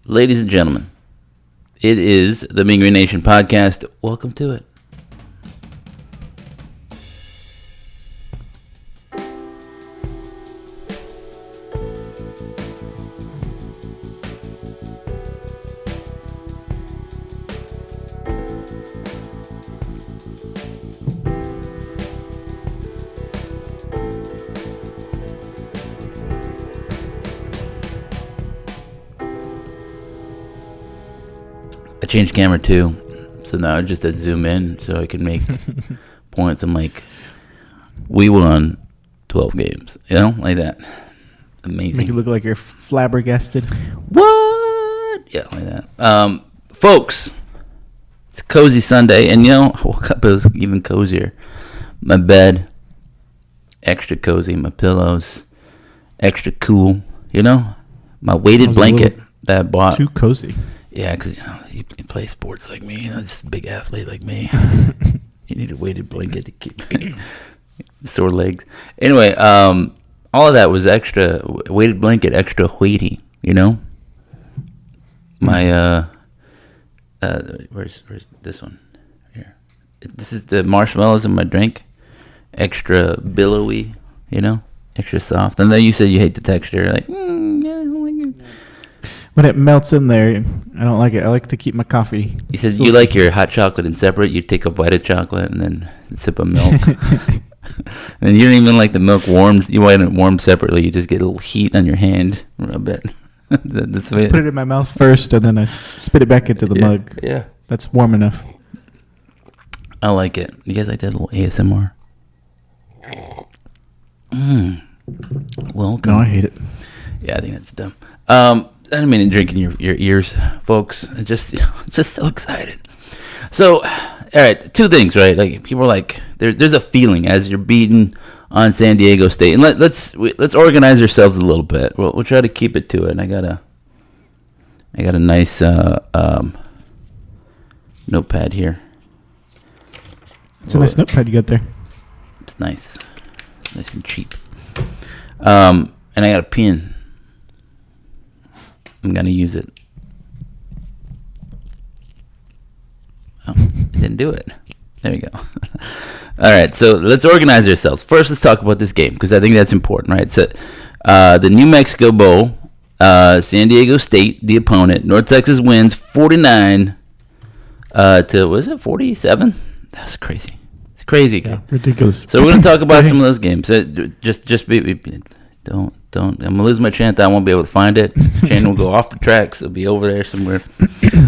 Ladies and gentlemen, it is the Mean Green Nation podcast. Welcome to it. Changed camera too, so now I just have to zoom in so I can make points. I'm like, we won 12 games, like that. Amazing. Make it look like you're flabbergasted. What? Yeah, like that. Folks, it's a cozy Sunday, and I woke up, it was even cozier. My bed, extra cozy. My pillows, extra cool. My weighted blanket that I bought. Too cozy. Yeah, because you play sports like me, just a big athlete like me. You need a weighted blanket to keep sore legs. Anyway, all of that was extra weighted blanket, extra weighty. My where's this one? Here, this is the marshmallows in my drink, extra billowy. Extra soft. And then you said you hate the texture, like. Yeah, I don't like it. When it melts in there, I don't like it. I like to keep my coffee. You said you like your hot chocolate in separate. You take a bite of chocolate and then sip of milk. And you don't even like the milk warmed. You want it warmed separately. You just get a little heat on your hand. Rub it. That's Put it in my mouth first, and then I spit it back into the mug. Yeah. That's warm enough. I like it. You guys like that little ASMR? Welcome. No, I hate it. Yeah, I think that's dumb. I didn't mean to drink in your ears, folks. Just so excited. So, all right, two things, right? Like people are like, there's a feeling as you're beating on San Diego State, and let's organize ourselves a little bit. We'll try to keep it to it. And I got a nice notepad here. It's a nice notepad you got there. It's nice and cheap. And I got a pen. I'm going to use it. Oh, I didn't do it. There we go. All right, so let's organize ourselves. First, let's talk about this game, because I think that's important, right? So, the New Mexico Bowl, San Diego State, the opponent. North Texas wins 49 to, was it 47? That's crazy. It's crazy. Yeah, ridiculous. So we're going to talk about some of those games. Just be don't. I'm going to lose my chant. I won't be able to find it. Shane will go off the tracks. It'll be over there somewhere.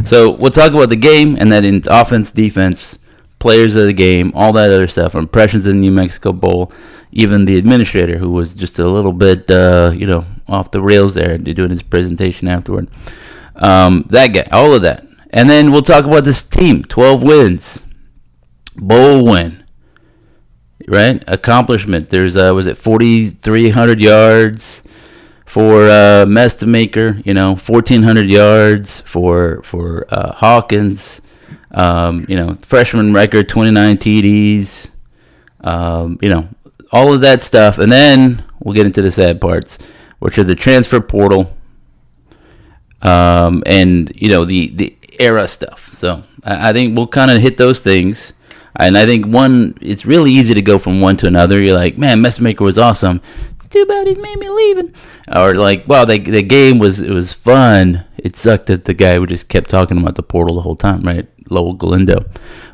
So we'll talk about the game, and then in offense, defense, players of the game, all that other stuff, impressions of the New Mexico Bowl, even the administrator who was just a little bit, off the rails there doing his presentation afterward. That guy, all of that. And then we'll talk about this team, 12 wins, bowl win. Right, accomplishment. There's was it 4,300 yards for Mestamaker? 1,400 yards for Hawkins. Freshman record 29 TDs. All of that stuff, and then we'll get into the sad parts, which are the transfer portal, and the era stuff. So I think we'll kind of hit those things. And I think it's really easy to go from one to another. You're like, man, Mestamaker was awesome. It's too bad he's made me leaving. Or like, wow, the game was fun. It sucked that the guy just kept talking about the portal the whole time, right? Lowell Galindo.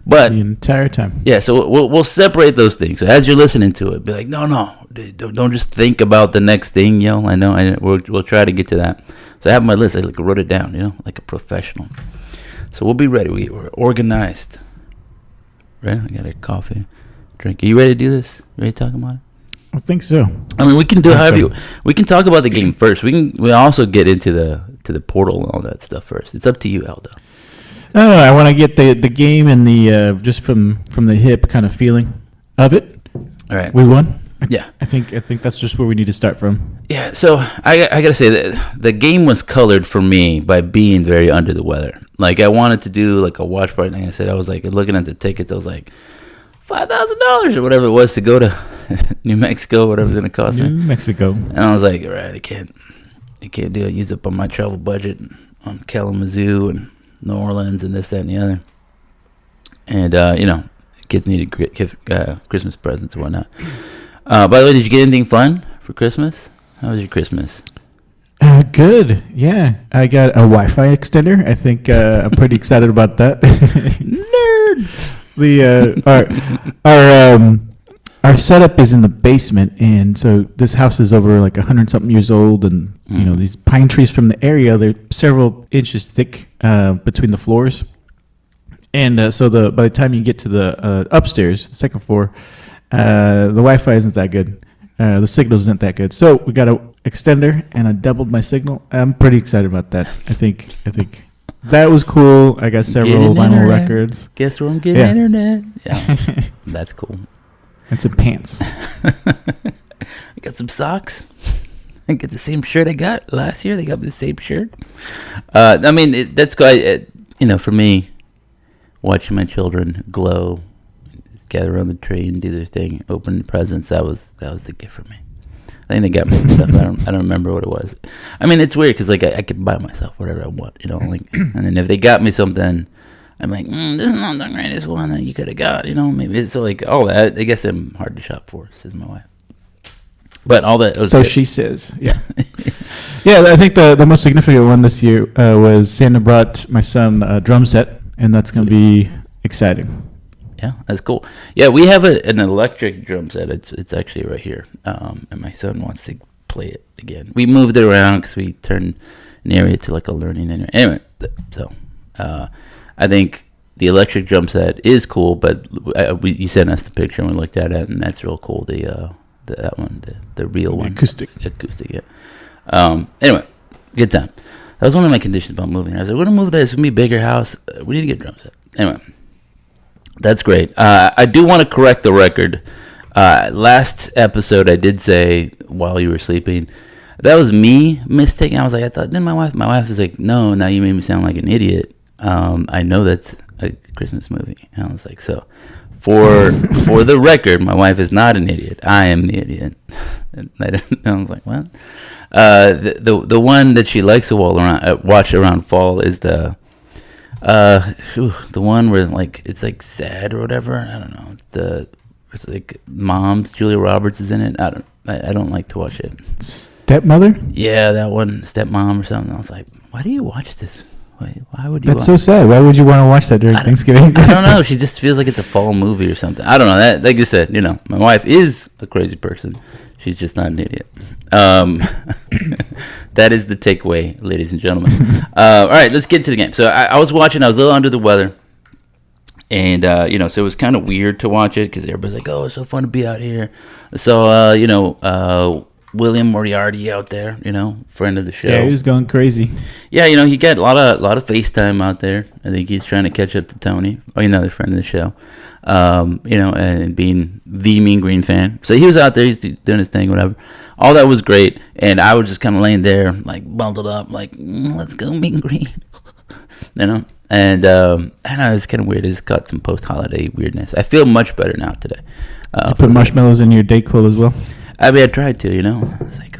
But the entire time. Yeah, so we'll separate those things. So as you're listening to it, be like, no, don't just think about the next thing, I know. We'll try to get to that. So I have my list. I wrote it down, like a professional. So we'll be ready. We're organized. Right? I got a coffee drink. Are you ready to do this? Ready to talk about it? I think so. I mean, we can do we can talk about the game first. We also get into the portal and all that stuff first. It's up to you, Aldo. No, I want to get the game and the just from the hip kind of feeling of it. All right. We won. Yeah. I think that's just where we need to start from. Yeah. So I gotta say that the game was colored for me by being very under the weather. Like I wanted to do like a watch party thing. I said I was like looking at the tickets. I was like $5,000 or whatever it was to go to New Mexico, whatever it's gonna cost me. New Mexico. And I was like, all right, I can't do it. Use up on my travel budget. on Kalamazoo and New Orleans and this, that, and the other. And kids needed Christmas presents and whatnot. By the way, did you get anything fun for Christmas? How was your Christmas? Good. Yeah, I got a Wi-Fi extender. I think I'm pretty excited about that. Nerd. Our setup is in the basement, and so this house is over like 100-something years old, and these pine trees from the area, they're several inches thick between the floors, and so by the time you get to the upstairs, the second floor, the Wi-Fi isn't that good. The signal isn't that good, so we got an extender, and I doubled my signal. I'm pretty excited about that. I think that was cool. I got several vinyl records. Guess where I'm getting internet? Yeah, that's cool. And some pants. I got some socks. I get the same shirt I got last year. They got me the same shirt. That's good. For me, watching my children glow, just gather around the tree and do their thing, open presents. That was the gift for me. I think they got me some stuff. I don't remember what it was. I mean, it's weird because like I can buy myself whatever I want, and then if they got me something, I'm like, this is not the greatest one that you could have got, maybe it's like all that. I guess I'm hard to shop for, says my wife. But all that was so good. She says, yeah. Yeah, I think the most significant one this year was Santa brought my son a drum set, and that's going to be exciting. Yeah, that's cool. Yeah, we have an electric drum set. It's actually right here, and my son wants to play it again. We moved it around because we turned an area to like a learning area. Anyway, so I think the electric drum set is cool, but you sent us the picture and we looked at it, and that's real cool. That one, the real one, acoustic, yeah. Anyway, good time. That was one of my conditions about moving. I was like, we're gonna move there. It's gonna be a bigger house. We need to get a drum set. Anyway, that's great. I do want to correct the record. Last episode, I did say while you were sleeping, that was me mistaking. I was like, I thought. Then my wife was like, no, now you made me sound like an idiot. I know that's a Christmas movie. And I was like, so for the record, my wife is not an idiot. I am the idiot. And I was like, what? The one that she likes to watch around fall is the one where like it's like sad or whatever. I don't know. It's like Moms. Julia Roberts is in it. I don't like to watch it. Stepmother? Yeah, that one, Stepmom or something. I was like, why do you watch this? Why would you? That's so sad. Why would you want to watch that during Thanksgiving? I don't know. She just feels like it's a fall movie or something. I don't know. That, like you said, my wife is a crazy person. She's just not an idiot. That is the takeaway, ladies and gentlemen. All right, let's get to the game. So I was watching. I was a little under the weather. And, so it was kind of weird to watch it because everybody's like, oh, it's so fun to be out here. So, William Moriarty out there, friend of the show. Yeah, he was going crazy. Yeah, he got a lot of FaceTime out there. I think he's trying to catch up to Tony, another friend of the show, and being the Mean Green fan. So he was out there, he's doing his thing, whatever. All that was great. And I was just kind of laying there, like, bundled up, like, let's go Mean Green, And I know it's kind of weird. I just got some post-holiday weirdness. I feel much better now today. Did you put marshmallows in your Dayquil as well? I mean, I tried to, I was like,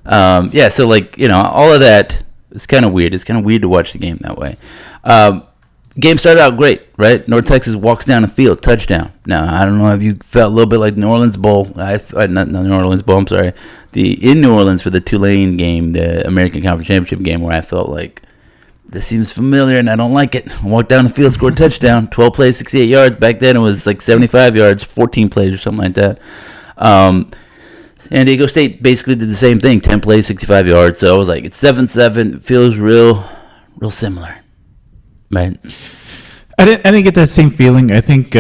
oh. So like, all of that is kind of weird. It's kind of weird to watch the game that way. Game started out great, right? North Texas walks down the field, touchdown. Now, I don't know if you felt a little bit like New Orleans Bowl. Not New Orleans Bowl, I'm sorry. In New Orleans for the Tulane game, the American Conference Championship game, where I felt like, this seems familiar and I don't like it. I walked down the field, scored a touchdown, 12 plays, 68 yards. Back then it was like 75 yards, 14 plays or something like that. San Diego State basically did the same thing, 10 plays, 65 yards. So I was like, it's 7-7. It feels real similar, right? I didn't get that same feeling. I think,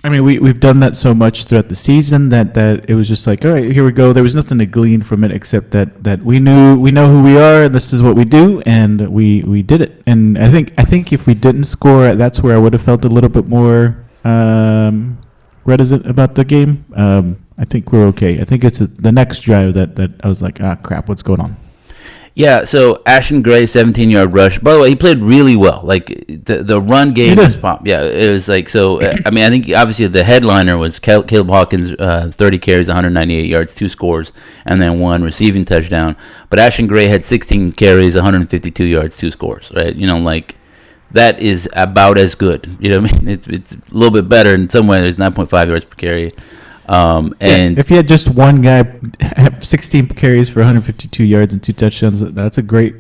we've done that so much throughout the season that it was just like, all right, here we go. There was nothing to glean from it except that we know who we are, and this is what we do, and we did it. And I think if we didn't score, that's where I would have felt a little bit more reticent about the game. I think we're okay. I think it's the next drive that I was like, crap, what's going on? Yeah, so Ashton Gray, 17-yard rush. By the way, he played really well. Like the run game was pop. Yeah, it was like so. I mean, I think obviously the headliner was Caleb Hawkins, 30 carries, 198 yards, 2 scores, and then 1 receiving touchdown. But Ashton Gray had 16 carries, 152 yards, 2 scores. Right? Like that is about as good. You know what I mean? It's a little bit better in some ways. 9.5 yards per carry. And if you had just one guy have 16 carries for 152 yards and 2 touchdowns, that's a great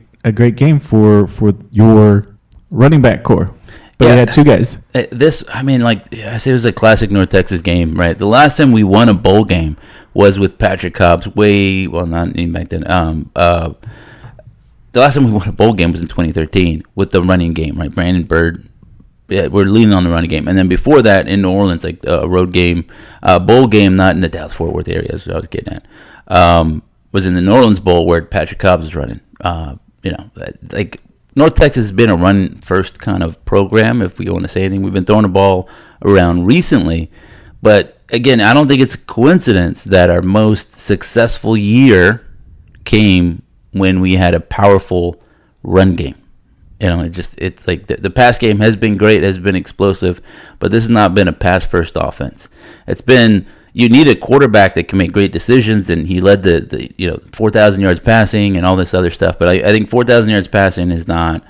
game for your running back core. But we had 2 guys. I say it was a classic North Texas game, right? The last time we won a bowl game was with Patrick Cobbs. Not even back then. The last time we won a bowl game was in 2013 with the running game, right? Brandon Bird. Yeah, we're leaning on the running game. And then before that, in New Orleans, like a road game, bowl game, not in the Dallas-Fort Worth area, that's what I was getting at, was in the New Orleans Bowl where Patrick Cobbs was running. Like North Texas has been a run-first kind of program, if we want to say anything. We've been throwing the ball around recently. But, again, I don't think it's a coincidence that our most successful year came when we had a powerful run game. It's like the pass game has been great, has been explosive, but this has not been a pass-first offense. It's been, you need a quarterback that can make great decisions, and he led the 4,000 yards passing and all this other stuff. But I think 4,000 yards passing is not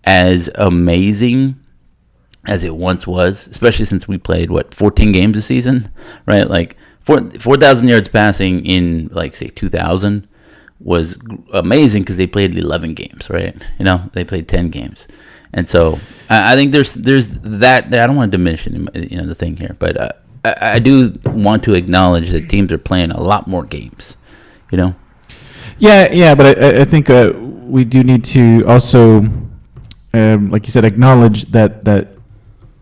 as amazing as it once was, especially since we played 14 games a season, right? Like 4,000 yards passing in say 2000. Was amazing because they played 11 games, right? They played 10 games, and so I think there's that. I don't want to diminish the thing here, but I do want to acknowledge that teams are playing a lot more games. Yeah, but I think we do need to also, like you said, acknowledge that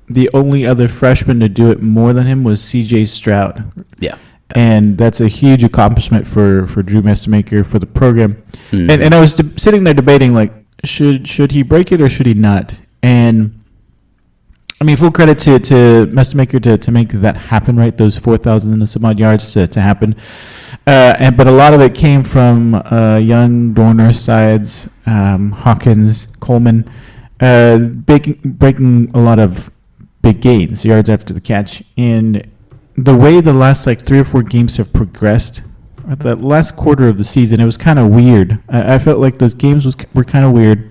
the only other freshman to do it more than him was C.J. Stroud. Yeah. And that's a huge accomplishment for Drew Messamaker, for the program. Mm-hmm. And I was sitting there debating, like, should he break it or should he not? And, I mean, full credit to Messamaker to make that happen, right? Those 4,000 and some odd yards to happen. But a lot of it came from young Dorner sides, Hawkins, Coleman, breaking a lot of big gains, yards after the catch. And the way the last 3 or 4 games have progressed, that last quarter of the season, it was kind of weird. I felt like those games were kind of weird.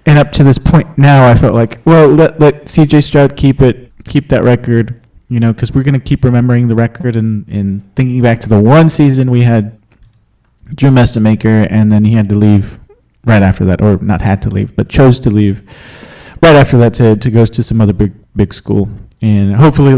And up to this point now, I felt like, well, let C.J. Stroud keep that record, because we're going to keep remembering the record and thinking back to the one season we had Drew Messamaker, and then he had to leave right after that, or not had to leave, but chose to leave right after that to go to some other big school. And hopefully,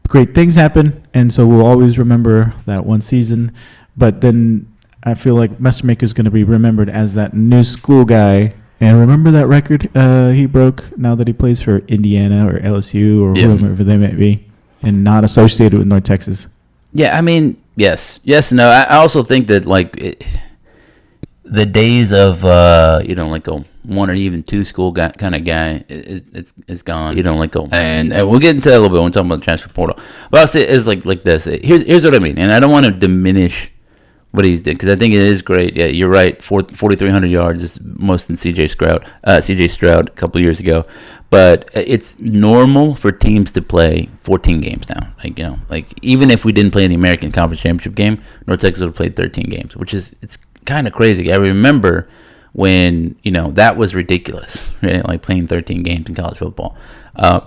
great things happen, and so we'll always remember that one season. But then I feel like Messamaker is going to be remembered as that new school guy. And remember that record he broke now that he plays for Indiana or LSU or whoever they may be, and not associated with North Texas. Yeah, I mean, yes, no. I also think that the days of a 1 or even 2 school kind of guy, it's gone. And we'll get into that a little bit when we talk about the transfer portal. But I'll say it's like this. Here's what I mean, and I don't want to diminish what he's did, because I think it is great. Yeah, you're right. 4,300 yards is most in C.J. Stroud a couple years ago. But it's normal for teams to play 14 games now. Even if we didn't play in the American Conference Championship game, North Texas would have played 13 games, which is kind of crazy. I remember when that was ridiculous, right? Like playing 13 games in college football. Like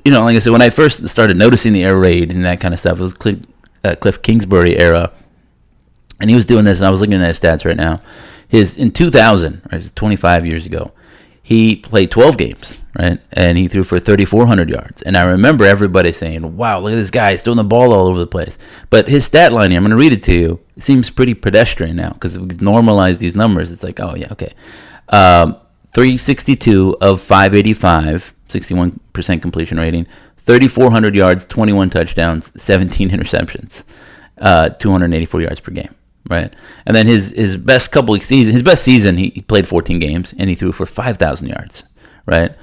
I said, when I first started noticing the air raid and that kind of stuff, it was Cliff Kingsbury era, and he was doing this. And I was looking at his stats right now. In 2000, right, 25 years ago, he played 12 games, right, and he threw for 3,400 yards. And I remember everybody saying, "Wow, look at this guy! He's throwing the ball all over the place." But his stat line here, I'm going to read it to you. It seems pretty pedestrian now because we normalize these numbers. It's like, oh yeah, okay, 362 of 585, 61% completion rating, 3,400 yards, 21 touchdowns, 17 interceptions, 284 yards per game. Right, and then his best couple of seasons, his best season, he played 14 games and he threw for 5,000 yards, right,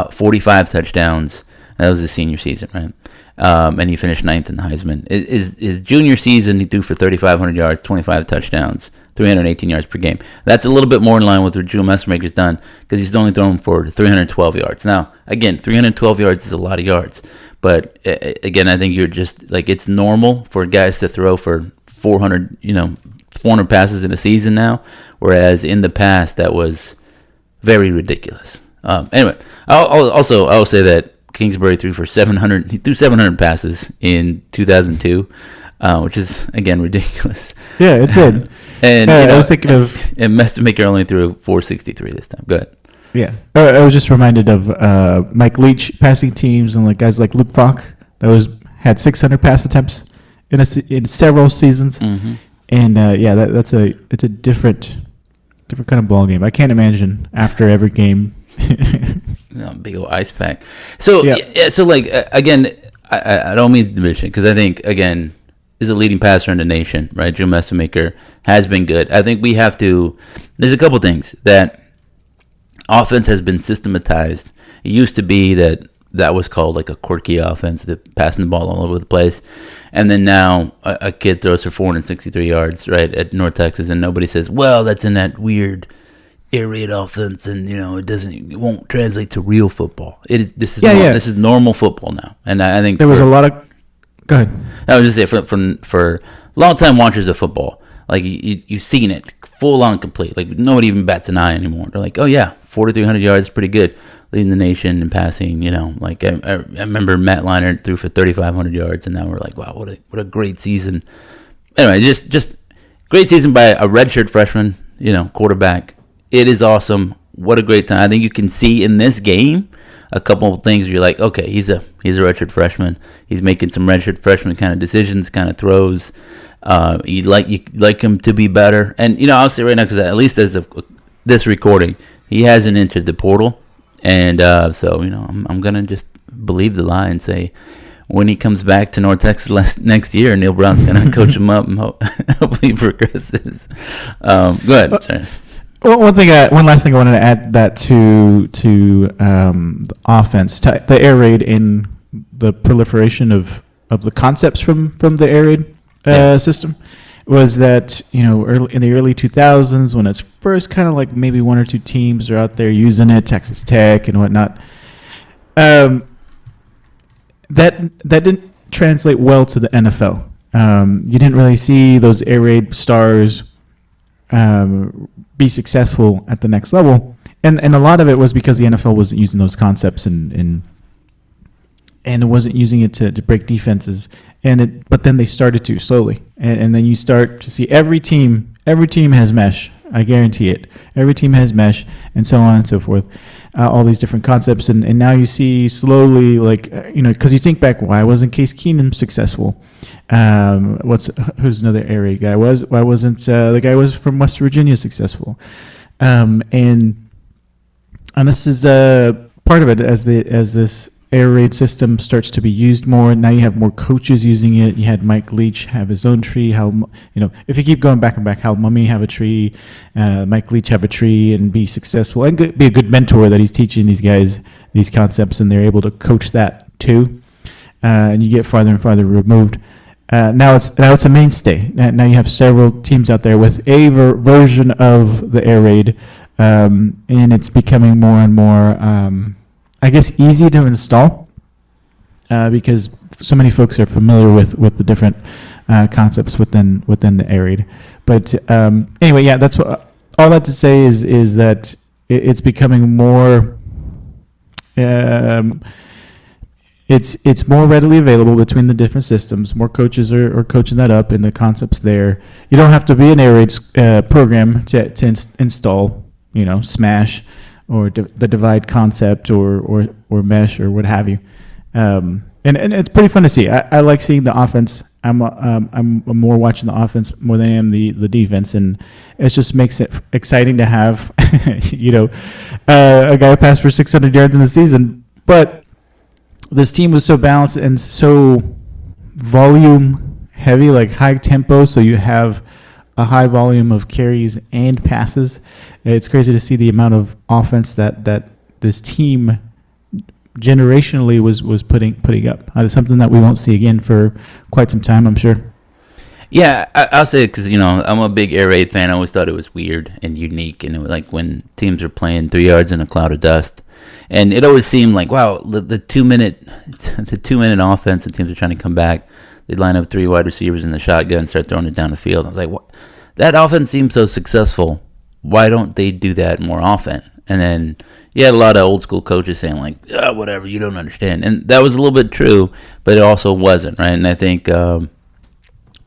45 touchdowns. That was his senior season, right, and he finished 9th in the Heisman. His junior season, he threw for 3,500 yards, 25 touchdowns, 318 yards per game. That's a little bit more in line with what Drew Messmaker's done because he's only thrown for 312 yards. Now, again, 312 yards is a lot of yards. But, again, I think you're just, like, it's normal for guys to throw for 400 passes in a season now, whereas in the past that was very ridiculous. Anyway, I'll say that Kingsbury threw for 700. He threw 700 passes in 2002, which is again ridiculous. Yeah, it's it. And I was thinking of and Messmaker only threw 463 this time. Go ahead. Yeah, I was just reminded of Mike Leach passing teams and like guys like Luke Falk that had 600 pass attempts in several seasons. Mm-hmm. And it's a different kind of ball game. I can't imagine after every game. Big old ice pack. So again, I don't mean to diminish it because I think again is a leading passer in the nation, right? Drew Messmaker has been good. I think we have to. There's a couple things that offense has been systematized. It used to be that was called like a quirky offense, passing the ball all over the place. And then now a kid throws for 463 yards, right, at North Texas, and nobody says, well, that's in that weird air raid offense, and it won't translate to real football. This is normal football now, and I think there was a lot of. Go ahead. I was just saying for long-time watchers of football, like you've seen it full on complete. Like nobody even bats an eye anymore. They're like, oh yeah, 4,300 yards, pretty good. Leading the nation in passing, like I remember Matt Leinart threw for 3,500 yards, and now we're like, wow, what a great season. Anyway, just great season by a redshirt freshman, quarterback. It is awesome. What a great time. I think you can see in this game a couple of things where you're like, okay, he's a redshirt freshman. He's making some redshirt freshman kind of decisions, kind of throws. You like him to be better, and I'll say right now because at least as of this recording, he hasn't entered the portal. And so, I'm going to just believe the lie and say when he comes back to North Texas next year, Neil Brown's going to coach him up and hopefully he progresses. Go ahead. Sorry. Well, one last thing I wanted to add that to the offense, the air raid and the proliferation of the concepts from the air raid system. Was that in the early 2000s when it's first kind of like maybe one or two teams are out there using it, Texas Tech and whatnot. That didn't translate well to the NFL. You didn't really see those air raid stars be successful at the next level, and a lot of it was because the NFL wasn't using those concepts and it wasn't using it to break defenses. But then they started to slowly, and then you start to see every team has mesh. I guarantee it. Every team has mesh, and so on and so forth. All these different concepts, and now you see slowly, because you think back, why wasn't Case Keenum successful? Who's another air raid guy? Why wasn't the guy was from West Virginia successful? And this is part of it as this air raid system starts to be used more. Now you have more coaches using it. You had Mike Leach have his own tree. If you keep going back and back, Hal Mummy have a tree, Mike Leach have a tree and be successful and be a good mentor that he's teaching these guys these concepts, and they're able to coach that too. And you get farther and farther removed. Now it's a mainstay. Now you have several teams out there with a version of the air raid, and it's becoming more and more. I guess easy to install because so many folks are familiar with the different concepts within the air raid. But anyway, yeah, that's what all that to say is that it's becoming more. It's more readily available between the different systems. More coaches are coaching that up, and the concepts there. You don't have to be an air raid program to install. Smash. Or the divide concept, or mesh, or what have you, and it's pretty fun to see. I like seeing the offense. I'm more watching the offense more than I am the defense, and it just makes it exciting to have, a guy who passed for 600 yards in the season. But this team was so balanced and so volume heavy, like high tempo. So you have a high volume of carries and passes. It's crazy to see the amount of offense that this team generationally was putting up. It's something that we won't see again for quite some time, I'm sure. Yeah, I'll say it because, I'm a big air raid fan. I always thought it was weird and unique. And it was like when teams are playing 3 yards in a cloud of dust. And it always seemed like, wow, the 2 minute offense and teams are trying to come back. They'd line up 3 wide receivers in the shotgun and start throwing it down the field. I was like, what? That offense seems so successful. Why don't they do that more often? And then you had a lot of old school coaches saying like, oh, whatever, you don't understand. And that was a little bit true, but it also wasn't, right? And I think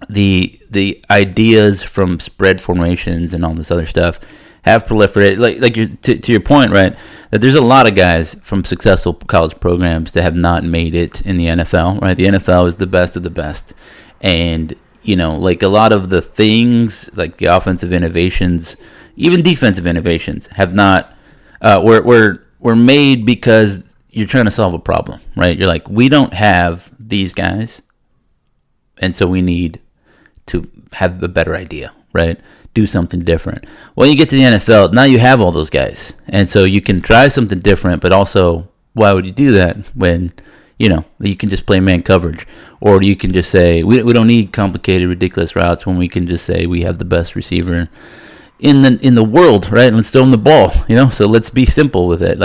the ideas from spread formations and all this other stuff have proliferated. Like to your point, right? That there's a lot of guys from successful college programs that have not made it in the NFL, right? The NFL is the best of the best, and like a lot of the things, like the offensive innovations, even defensive innovations, have not were made because you're trying to solve a problem, right? You're like, we don't have these guys, and so we need to have a better idea, right? Do something different. When you get to the NFL, now you have all those guys. And so you can try something different, but also, why would you do that when, you can just play man coverage? Or you can just say, we don't need complicated, ridiculous routes when we can just say we have the best receiver in the world, right? And let's throw him the ball, So let's be simple with it.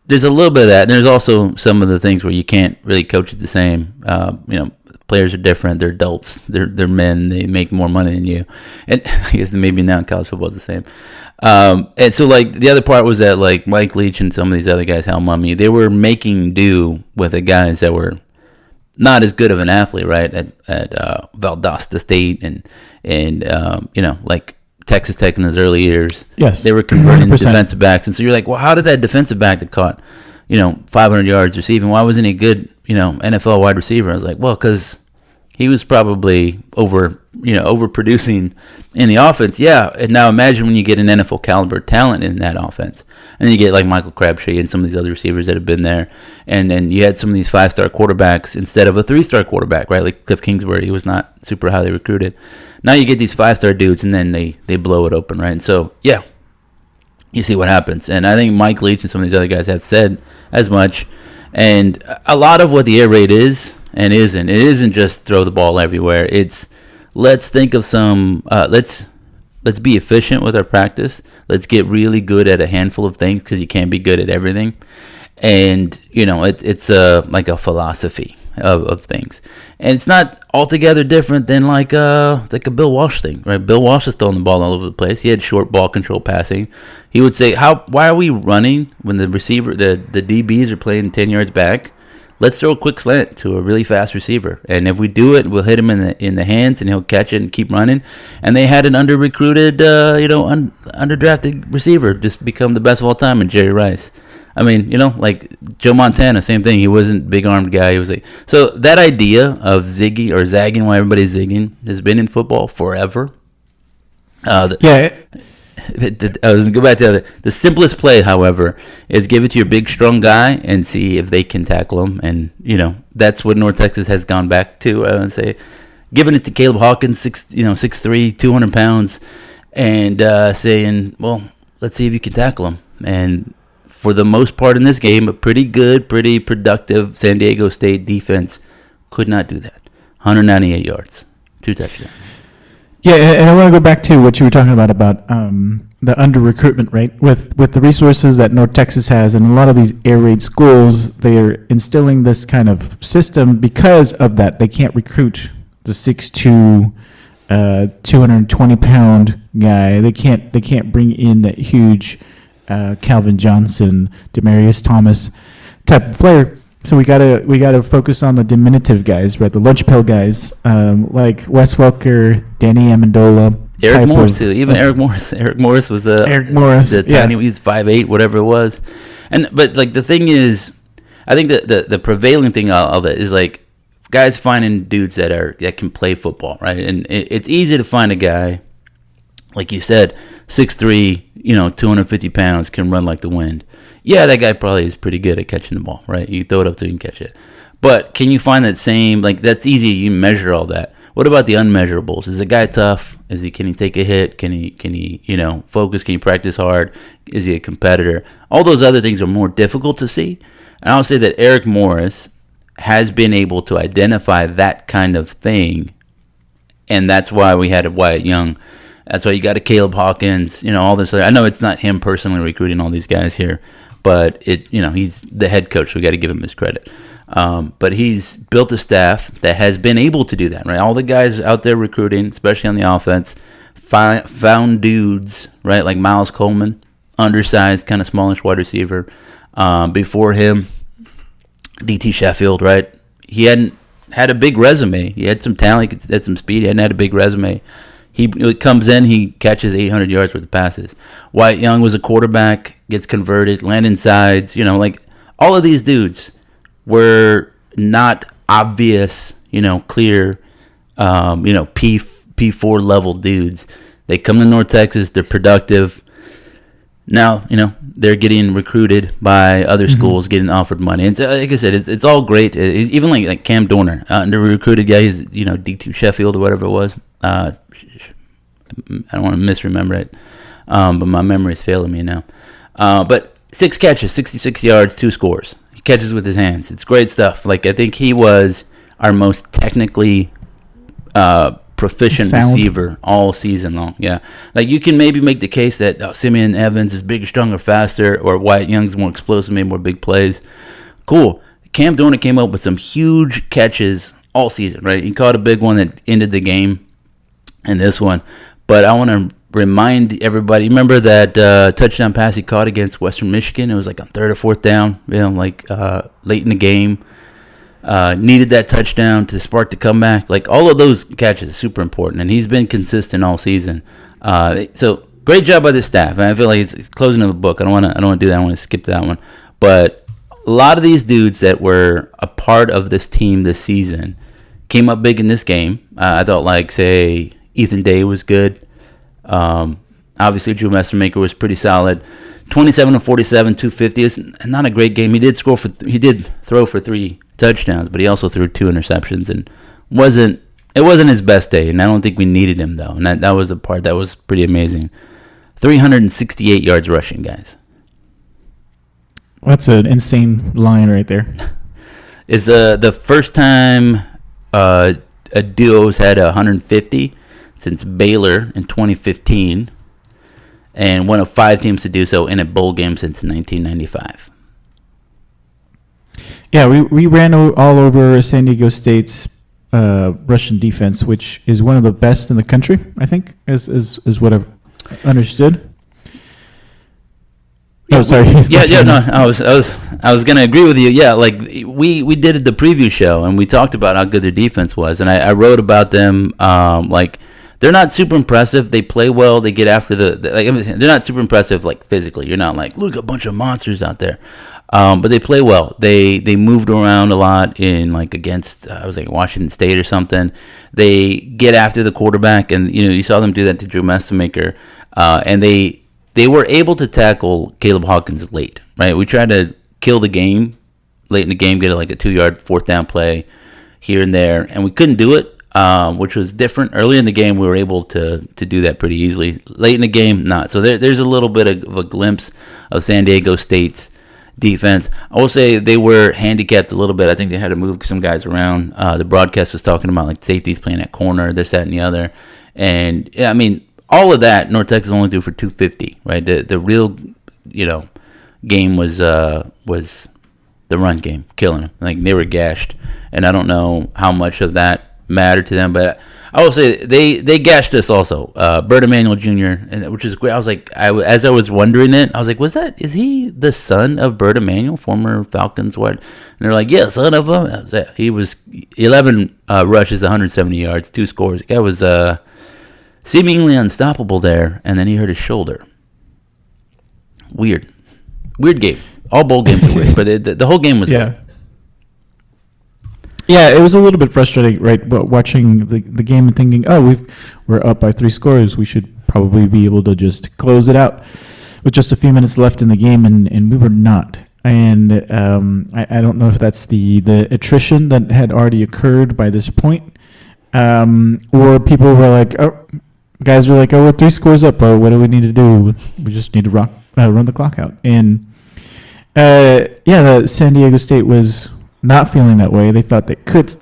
There's a little bit of that. And there's also some of the things where you can't really coach it the same. Players are different. They're adults. They're men. They make more money than you. And I guess maybe now college football is the same. And so like the other part was that like Mike Leach and some of these other guys, Hal Mummy, they were making do with the guys that were not as good of an athlete, right? At Valdosta State and like Texas Tech in those early years. Yes, they were converting 100%. Defensive backs, and so you're like, well, how did that defensive back that caught 500 yards receiving, why wasn't he good, NFL wide receiver? I was like, well, because he was probably overproducing in the offense. Yeah, and now imagine when you get an NFL caliber talent in that offense, and you get like Michael Crabtree and some of these other receivers that have been there, and then you had some of these 5-star quarterbacks instead of a 3-star quarterback, right? Like Cliff Kingsbury, he was not super highly recruited. Now you get these 5-star dudes, and then they blow it open, right? And so, yeah, you see what happens. And I think Mike Leach and some of these other guys have said as much. And a lot of what the air raid is and isn't, it isn't just throw the ball everywhere. It's let's think of some, let's be efficient with our practice. Let's get really good at a handful of things because you can't be good at everything. And, it's like a philosophy of things. And it's not altogether different than like a Bill Walsh thing, right? Bill Walsh is throwing the ball all over the place. He had short ball control passing. He would say, why are we running when the receiver, the DBs are playing 10 yards back? Let's throw a quick slant to a really fast receiver. And if we do it, we'll hit him in the hands and he'll catch it and keep running. And they had an under-recruited, underdrafted receiver just become the best of all time in Jerry Rice. I mean, like Joe Montana, same thing. He wasn't a big-armed guy. He was like, so that idea of zigging or zagging while everybody's zigging has been in football forever. I was going to go back to the simplest play, however, is give it to your big, strong guy and see if they can tackle him. And, that's what North Texas has gone back to. I would say giving it to Caleb Hawkins, 6'3", 200 pounds, and saying, well, let's see if you can tackle him. And for the most part in this game, a pretty good, pretty productive San Diego State defense could not do that. 198 yards, 2 touchdowns. Yeah, and I want to go back to what you were talking about the under-recruitment, right? With the resources that North Texas has and a lot of these air raid schools, they're instilling this kind of system because of that. They can't recruit the 6'2", 220-pound guy. They can't bring in that huge Calvin Johnson, Demarius Thomas type of player. So we gotta focus on the diminutive guys, right? The lunch pail guys, like Wes Welker, Danny Amendola, Eric Morris too. Even Eric Morris. Eric Morris was Eric Morris. The tiny. He's 5'8", whatever it was. But like the thing is, I think the prevailing thing of it is like guys finding dudes that can play football, right? And it's easy to find a guy, like you said, 6'3", 250 pounds, can run like the wind. Yeah, that guy probably is pretty good at catching the ball, right? You throw it up there, you can catch it. But can you find that same, like that's easy, you measure all that. What about the unmeasurables? Is the guy tough? Can he take a hit? Can he focus? Can he practice hard? Is he a competitor? All those other things are more difficult to see. And I'll say that Eric Morris has been able to identify that kind of thing, and that's why we had a Wyatt Young. That's why you got a Caleb Hawkins. All this. I know it's not him personally recruiting all these guys here, but he's the head coach. So we got to give him his credit. But he's built a staff that has been able to do that. Right, all the guys out there recruiting, especially on the offense, found dudes. Right, like Miles Coleman, undersized, kind of smallish wide receiver. Before him, DT Sheffield, right? He hadn't had a big resume. He had some talent, he had some speed. He hadn't had a big resume. He comes in, he catches 800 yards worth of passes. Wyatt Young was a quarterback, gets converted, Landon Sides, like all of these dudes were not obvious, clear, P4 level dudes. They come to North Texas, they're productive. Now, they're getting recruited by other schools, getting offered money. And so, like I said, it's all great. Even like Cam Dorner, under recruited guy, he's, D2 Sheffield or whatever it was. I don't want to misremember it, but my memory is failing me now. But 6 catches, 66 yards, 2 scores. He catches with his hands. It's great stuff. Like, I think he was our most technically proficient receiver all season long. Yeah, like you can maybe make the case that Simeon Evans is bigger, stronger, faster, or Wyatt Young's more explosive, made more big plays. Cool. Cam Dorner came up with some huge catches all season, right? He caught a big one that ended the game, and this one. But I want to remind everybody, remember that touchdown pass he caught against Western Michigan? It was like on 3rd or 4th down, late in the game. Needed that touchdown to spark the comeback. Like, all of those catches are super important, and he's been consistent all season. So great job by the staff. And I feel like it's closing of the book. I don't want to do that. I want to skip that one. But a lot of these dudes that were a part of this team this season came up big in this game. I thought, like, say, Ethan Day was good. Obviously, Drew Messermaker was pretty solid. 27 of 47, 250 is not a great game. He did throw for 3 touchdowns, but he also threw 2 interceptions, and it wasn't his best day. And I don't think we needed him though. And that was the part that was pretty amazing. 368 yards rushing, guys. That's an insane line right there. It's the first time a duo's had 150 since Baylor in 2015. And one of 5 teams to do so in a bowl game since 1995. Yeah, we ran all over San Diego State's Russian defense, which is one of the best in the country, I think, is what I've understood. Yeah, sorry. No, I was gonna agree with you. Yeah, like we did the preview show and we talked about how good their defense was, and I wrote about them. They're not super impressive. They play well. They get after they're not super impressive, like, physically. You're not like, look, a bunch of monsters out there. But they play well. They moved around a lot in, like, against, I was like, Washington State or something. They get after the quarterback, and, you saw them do that to Drew Messermaker. And they were able to tackle Caleb Hawkins late, right? We tried to kill the game late in the game, get like a 2-yard 4th down play here and there, and we couldn't do it. Which was different. Early in the game, we were able to do that pretty easily. Late in the game, not. So there's a little bit of a glimpse of San Diego State's defense. I will say they were handicapped a little bit. I think they had to move some guys around. The broadcast was talking about, like, safeties playing at corner, this, that, and the other. And, yeah, I mean, all of that, North Texas only threw for 250, right? The real, game was the run game, killing them. Like, they were gashed. And I don't know how much of that mattered to them, but I will say they gashed us also. Bert Emanuel Jr., which is great. I was like, as I was wondering it, I was like, is he the son of Bert Emanuel, former Falcons? What? And they're like, yeah, son of him. He was 11 rushes, 170 yards, 2 scores. The guy was seemingly unstoppable there, and then he hurt his shoulder. Weird game. All bowl games are weird, but the whole game was fun. Yeah, it was a little bit frustrating, right? But watching the game and thinking, we're up by 3 scores. We should probably be able to just close it out with just a few minutes left in the game, and we were not. And I don't know if that's the attrition that had already occurred by this point, or people were like, guys were like, we're 3 scores up. What do we need to do? We just need to run the clock out. And the San Diego State was not feeling that way. They thought they could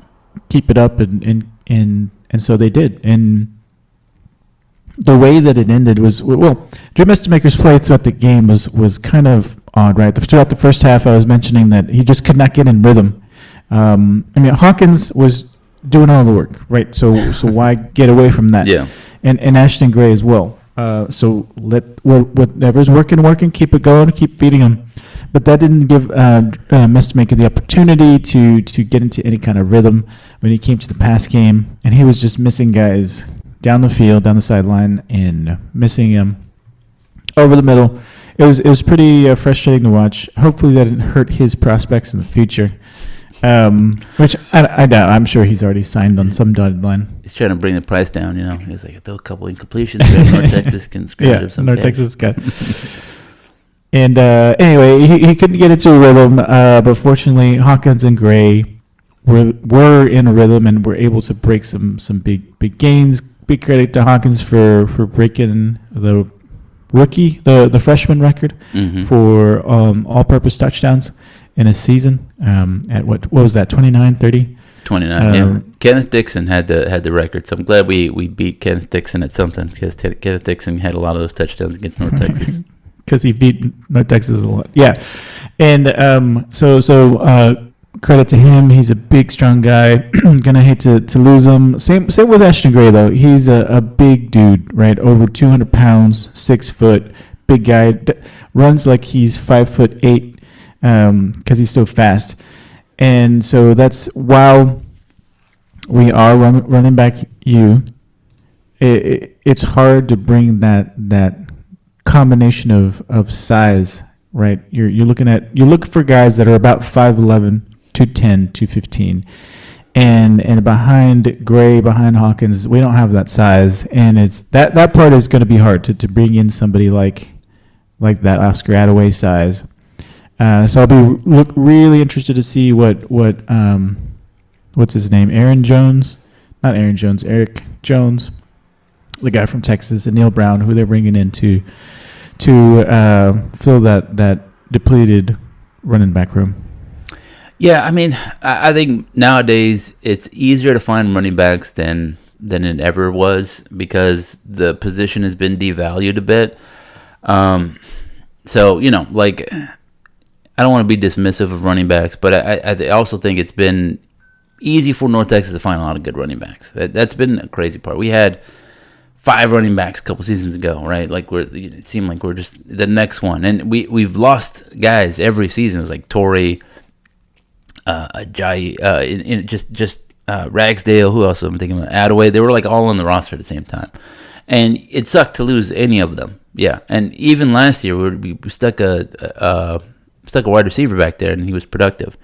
keep it up, and so they did. And the way that it ended was, Drew Mestamaker's play throughout the game was kind of odd, right? Throughout the first half, I was mentioning that he just could not get in rhythm. Hawkins was doing all the work, right? So why get away from that? Yeah. And Ashton Gray as well. So let whatever's working, keep it going, keep feeding him. But that didn't give Mestamaker the opportunity to get into any kind of rhythm when he came to the pass game, and he was just missing guys down the field, down the sideline, and missing him over the middle. It was pretty frustrating to watch. Hopefully that didn't hurt his prospects in the future. Which I doubt. I'm sure he's already signed on some dotted line. He's trying to bring the price down, He's like, throw a couple incompletions. North Texas can scratch up some North cash. Texas guy. And anyway, he couldn't get into a rhythm, but fortunately Hawkins and Gray were in a rhythm and were able to break some big gains. Big credit to Hawkins for breaking the the freshman record for all-purpose touchdowns in a season. At what was that, 29, 30? 29, yeah. Kenneth Dixon had the record, so I'm glad we beat Kenneth Dixon at something, because Kenneth Dixon had a lot of those touchdowns against North Texas. Because he beat North Texas a lot. Yeah. And so credit to him. He's a big, strong guy. Gonna hate to lose him. Same with Ashton Gray, though. He's a big dude, right? Over 200 pounds, 6 foot, big guy. Runs like he's 5'8", because he's so fast. And so that's, while we are running back it's hard to bring that combination of size, right? You look for guys that are about 5'11", 210, 215. And behind Gray, behind Hawkins, we don't have that size, and it's that part is going to be hard to bring in somebody like that Oscar Attaway size. So I'll be really interested to see what's his name, Eric Jones, the guy from Texas, and Neil Brown, who they're bringing in to fill that depleted running back room. Yeah, I mean, I think nowadays it's easier to find running backs than it ever was, because the position has been devalued a bit. So, I don't want to be dismissive of running backs, but I also think it's been easy for North Texas to find a lot of good running backs. That's been a crazy part. We had 5 running backs a couple seasons ago, right? It seemed like we're just the next one, and we've lost guys every season. It was like Torrey, Ajayi, Ragsdale. Who else am I thinking of? Attaway. They were like all on the roster at the same time, and it sucked to lose any of them. Yeah, and even last year we stuck a wide receiver back there, and he was productive.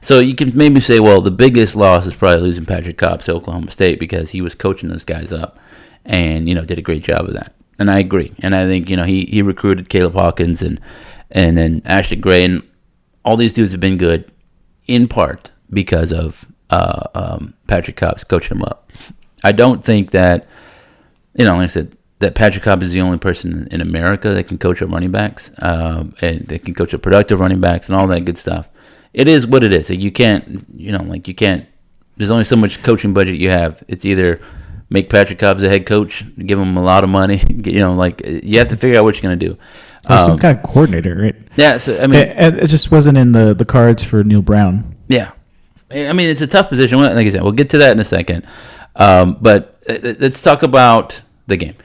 So you can maybe say, well, the biggest loss is probably losing Patrick Cobb to Oklahoma State, because he was coaching those guys up, and did a great job of that. And I agree. And I think he recruited Caleb Hawkins and then Ashton Gray, and all these dudes have been good in part because of Patrick Cobb's coaching them up. I don't think that like I said, that Patrick Cobb is the only person in America that can coach up running backs, and they can coach up productive running backs and all that good stuff. It is what it is. Like, you can't. There's only so much coaching budget you have. It's either make Patrick Cobb a head coach, give him a lot of money. You have to figure out what you're going to do. Or some kind of coordinator, right? Yeah. So I mean, it just wasn't in the cards for Neil Brown. Yeah. I mean, it's a tough position. Like I said, we'll get to that in a second. But let's talk about the game.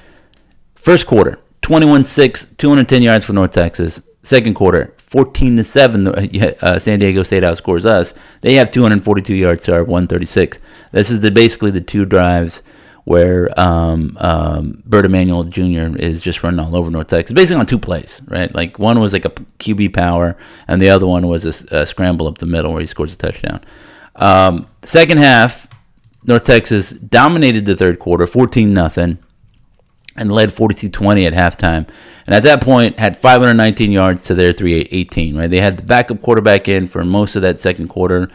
First quarter, 21-6, 210 yards for North Texas. Second quarter, 14-7. San Diego State outscores us. They have 242 yards to our 136. This is basically the 2 drives where Bert Emanuel Jr. is just running all over North Texas, basically on 2 plays, right? Like, one was like a QB power, and the other one was a scramble up the middle where he scores a touchdown. Second half, North Texas dominated the third quarter, 14-0. And led 42-20 at halftime. And at that point, had 519 yards to their 318, right? They had the backup quarterback in for most of that second quarter.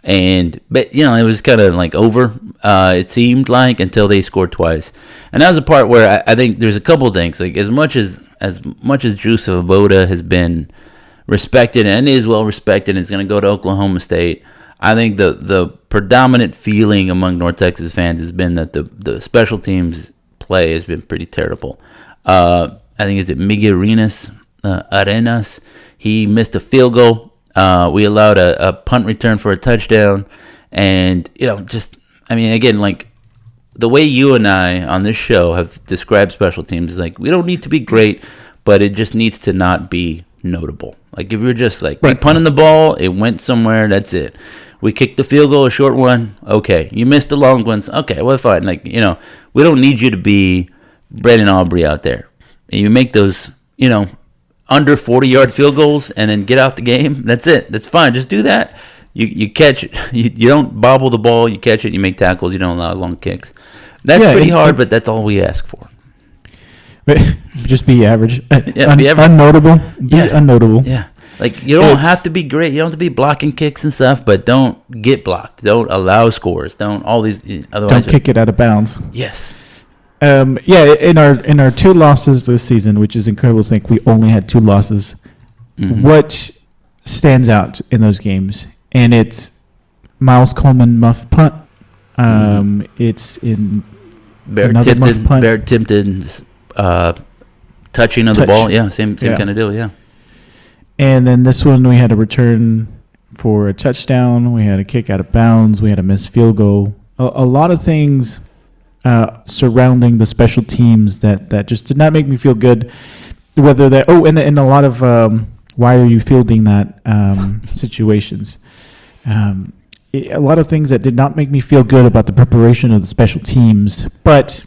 But it was kind of like over, it seemed like, until they scored twice. And that was a part where I think there's a couple of things. Like, as much as Drew Svoboda has been respected and is well respected and is going to go to Oklahoma State, I think the predominant feeling among North Texas fans has been that the special teams play has been pretty terrible. I think is it Miguel Arenas. He missed a field goal. We allowed a punt return for a touchdown, and again, like the way you and I on this show have described special teams is like we don't need to be great, but it just needs to not be notable. Like if you're just like we punted the ball, it went somewhere, that's it. We kicked the field goal, a short one, okay. You missed the long ones, okay, well fine. Like, we don't need you to be Brandon Aubrey out there. And you make those, under 40-yard field goals and then get out the game, that's it. That's fine. Just do that. You catch it. You don't bobble the ball, you catch it, you make tackles, you don't allow long kicks. That's pretty hard, but that's all we ask for. Just be average. Be average. Unnotable. Unnotable. Yeah. Like, you don't have to be great. You don't have to be blocking kicks and stuff, but don't get blocked. Don't allow scores. Don't all these. Otherwise, don't kick it out of bounds. Yes. In our 2 losses this season, which is incredible to think we only had 2 losses. Mm-hmm. What stands out in those games? And it's Miles Coleman muff punt. It's in Bear Tipton's touching of the ball. Yeah, same kind of deal. Yeah. And then this one, we had a return for a touchdown. We had a kick out of bounds. We had a missed field goal. A lot of things surrounding the special teams that just did not make me feel good. Whether that and a lot of why are you fielding that situations. A lot of things that did not make me feel good about the preparation of the special teams. But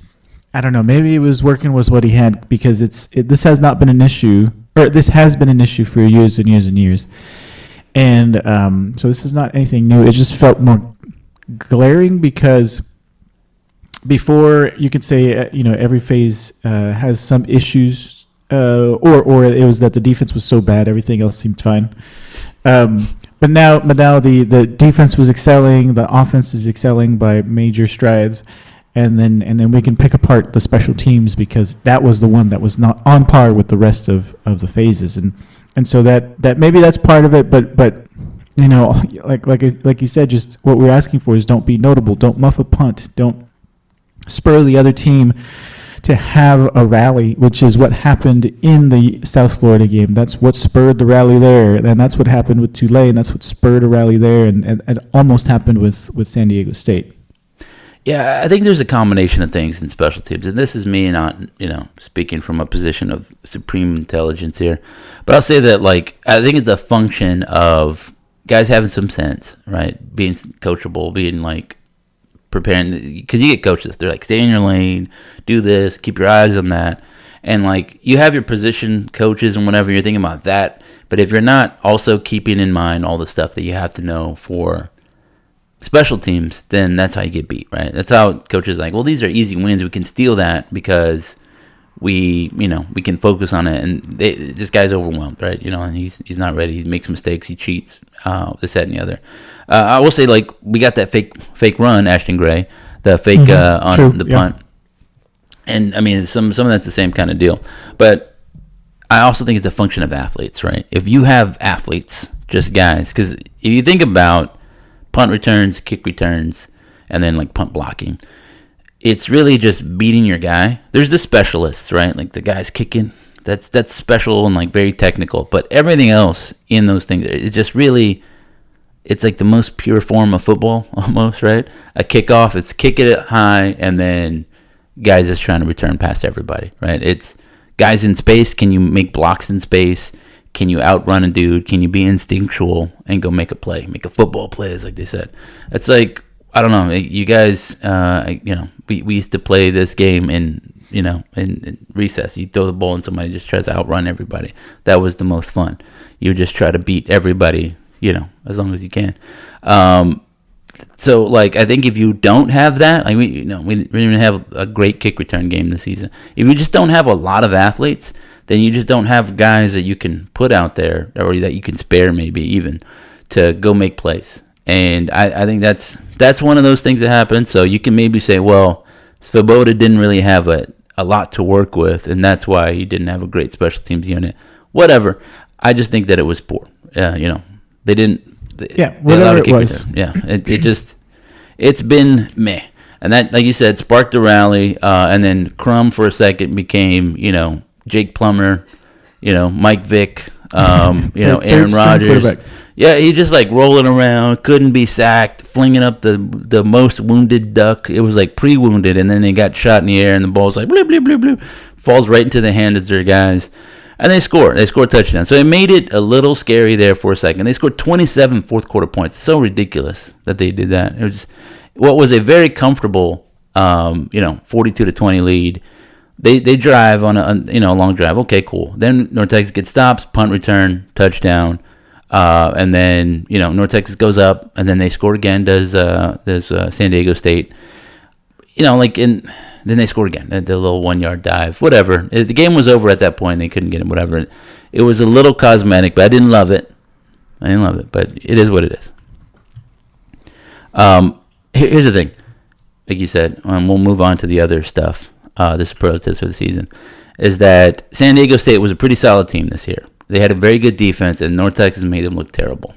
I don't know. Maybe it was working with what he had because this has not been an issue. Or this has been an issue for years and years and years. And so this is not anything new. It just felt more glaring because before you could say, every phase has some issues or it was that the defense was so bad, everything else seemed fine. But now the defense was excelling, the offense is excelling by major strides. And then we can pick apart the special teams because that was the one that was not on par with the rest of the phases, and so that maybe that's part of it. But like you said, just what we're asking for is don't be notable, don't muff a punt, don't spur the other team to have a rally, which is what happened in the South Florida game. That's what spurred the rally there, and that's what happened with Tulane. That's what spurred a rally there, and it almost happened with San Diego State. Yeah, I think there's a combination of things in special teams, and this is me not, speaking from a position of supreme intelligence here, but I'll say that, I think it's a function of guys having some sense, right? Being coachable, being, preparing, because you get coaches, they're stay in your lane, do this, keep your eyes on that, and, you have your position coaches and whatever, you're thinking about that, but if you're not also keeping in mind all the stuff that you have to know for special teams, then that's how you get beat, right? That's how coaches well, these are easy wins. We can steal that because we can focus on it. And this guy's overwhelmed, right? And he's not ready. He makes mistakes. He cheats. This, that, and the other. I will say, we got that fake run, Ashton Gray, the fake on True. The punt, and I mean some of that's the same kind of deal. But I also think it's a function of athletes, right? If you have athletes, just guys, because if you think about punt returns, kick returns, and then punt blocking, it's really just beating your guy. There's the specialists, right? The guys kicking, that's special and very technical. But everything else in those things, it's just really, it's the most pure form of football almost, right? A kickoff, it's kick it high, and then guys just trying to return past everybody, right? It's guys in space. Can you make blocks in space? Can you outrun a dude? Can you be instinctual and go make a play, make a football play, as they said? It's I don't know. You guys, we used to play this game in recess. You throw the ball and somebody just tries to outrun everybody. That was the most fun. You just try to beat everybody, as long as you can. So I think if you don't have that, we didn't even have a great kick return game this season. If you just don't have a lot of athletes, then you just don't have guys that you can put out there or that you can spare maybe even to go make plays. And I think that's one of those things that happened. So you can maybe say, well, Svoboda didn't really have a lot to work with, and that's why he didn't have a great special teams unit. Whatever. I just think that it was poor. They didn't Whatever it was. It's been meh. And that, like you said, sparked a rally, and then Crum for a second became, Jake Plummer, Mike Vick, Aaron Rodgers. Yeah, he just like rolling around, couldn't be sacked, flinging up the most wounded duck. It was like pre-wounded, and then they got shot in the air, and the ball's like bloop, bloop, bloop, bloop, falls right into the hands of their guys. And they score a touchdown. So it made it a little scary there for a second. They scored 27 fourth quarter points. So ridiculous that they did that. It was what was a very comfortable, 42-20 lead. They drive on a long drive. Okay, cool. Then North Texas gets stops, punt return, touchdown, and then North Texas goes up, and then they score again. Does San Diego State? Then they scored again. The little 1 yard dive, whatever. The game was over at that point. They couldn't get it. Whatever. It was a little cosmetic, but I didn't love it. But it is what it is. Here's the thing. Like you said, we'll move on to the other stuff. The superlatives for the season is that San Diego State was a pretty solid team this year. They had a very good defense, and North Texas made them look terrible.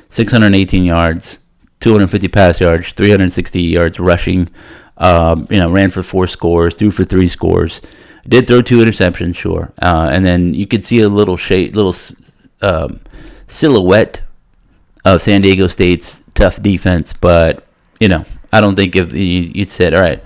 618 yards, 250 pass yards, 360 yards rushing. Ran for 4 scores, threw for 3 scores. Did throw 2 interceptions, sure. And then you could see a little silhouette of San Diego State's tough defense. But I don't think if you'd said, all right,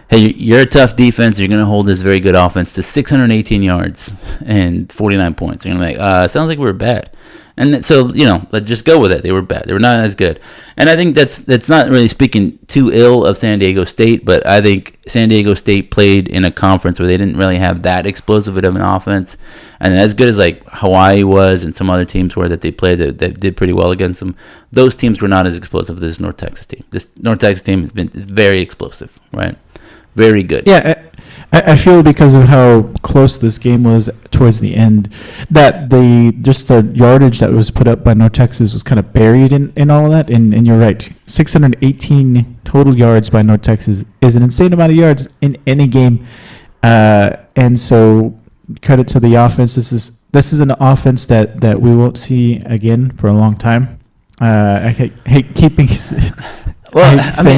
hey, you're a tough defense, you're going to hold this very good offense to 618 yards and 49 points. You're going to be like, sounds like we're bad. And so, let's just go with it. They were bad. They were not as good. And I think that's not really speaking too ill of San Diego State, but I think San Diego State played in a conference where they didn't really have that explosive of an offense. And as good as like Hawaii was and some other teams were that they played that did pretty well against them, those teams were not as explosive as this North Texas team. This North Texas team is very explosive, right? Very good. Yeah, I feel because of how close this game was towards the end, that the yardage that was put up by North Texas was kind of buried in all of that. And you're right, 618 total yards by North Texas is an insane amount of yards in any game. And so credit to the offense. This is an offense that we won't see again for a long time. I hate keeping saying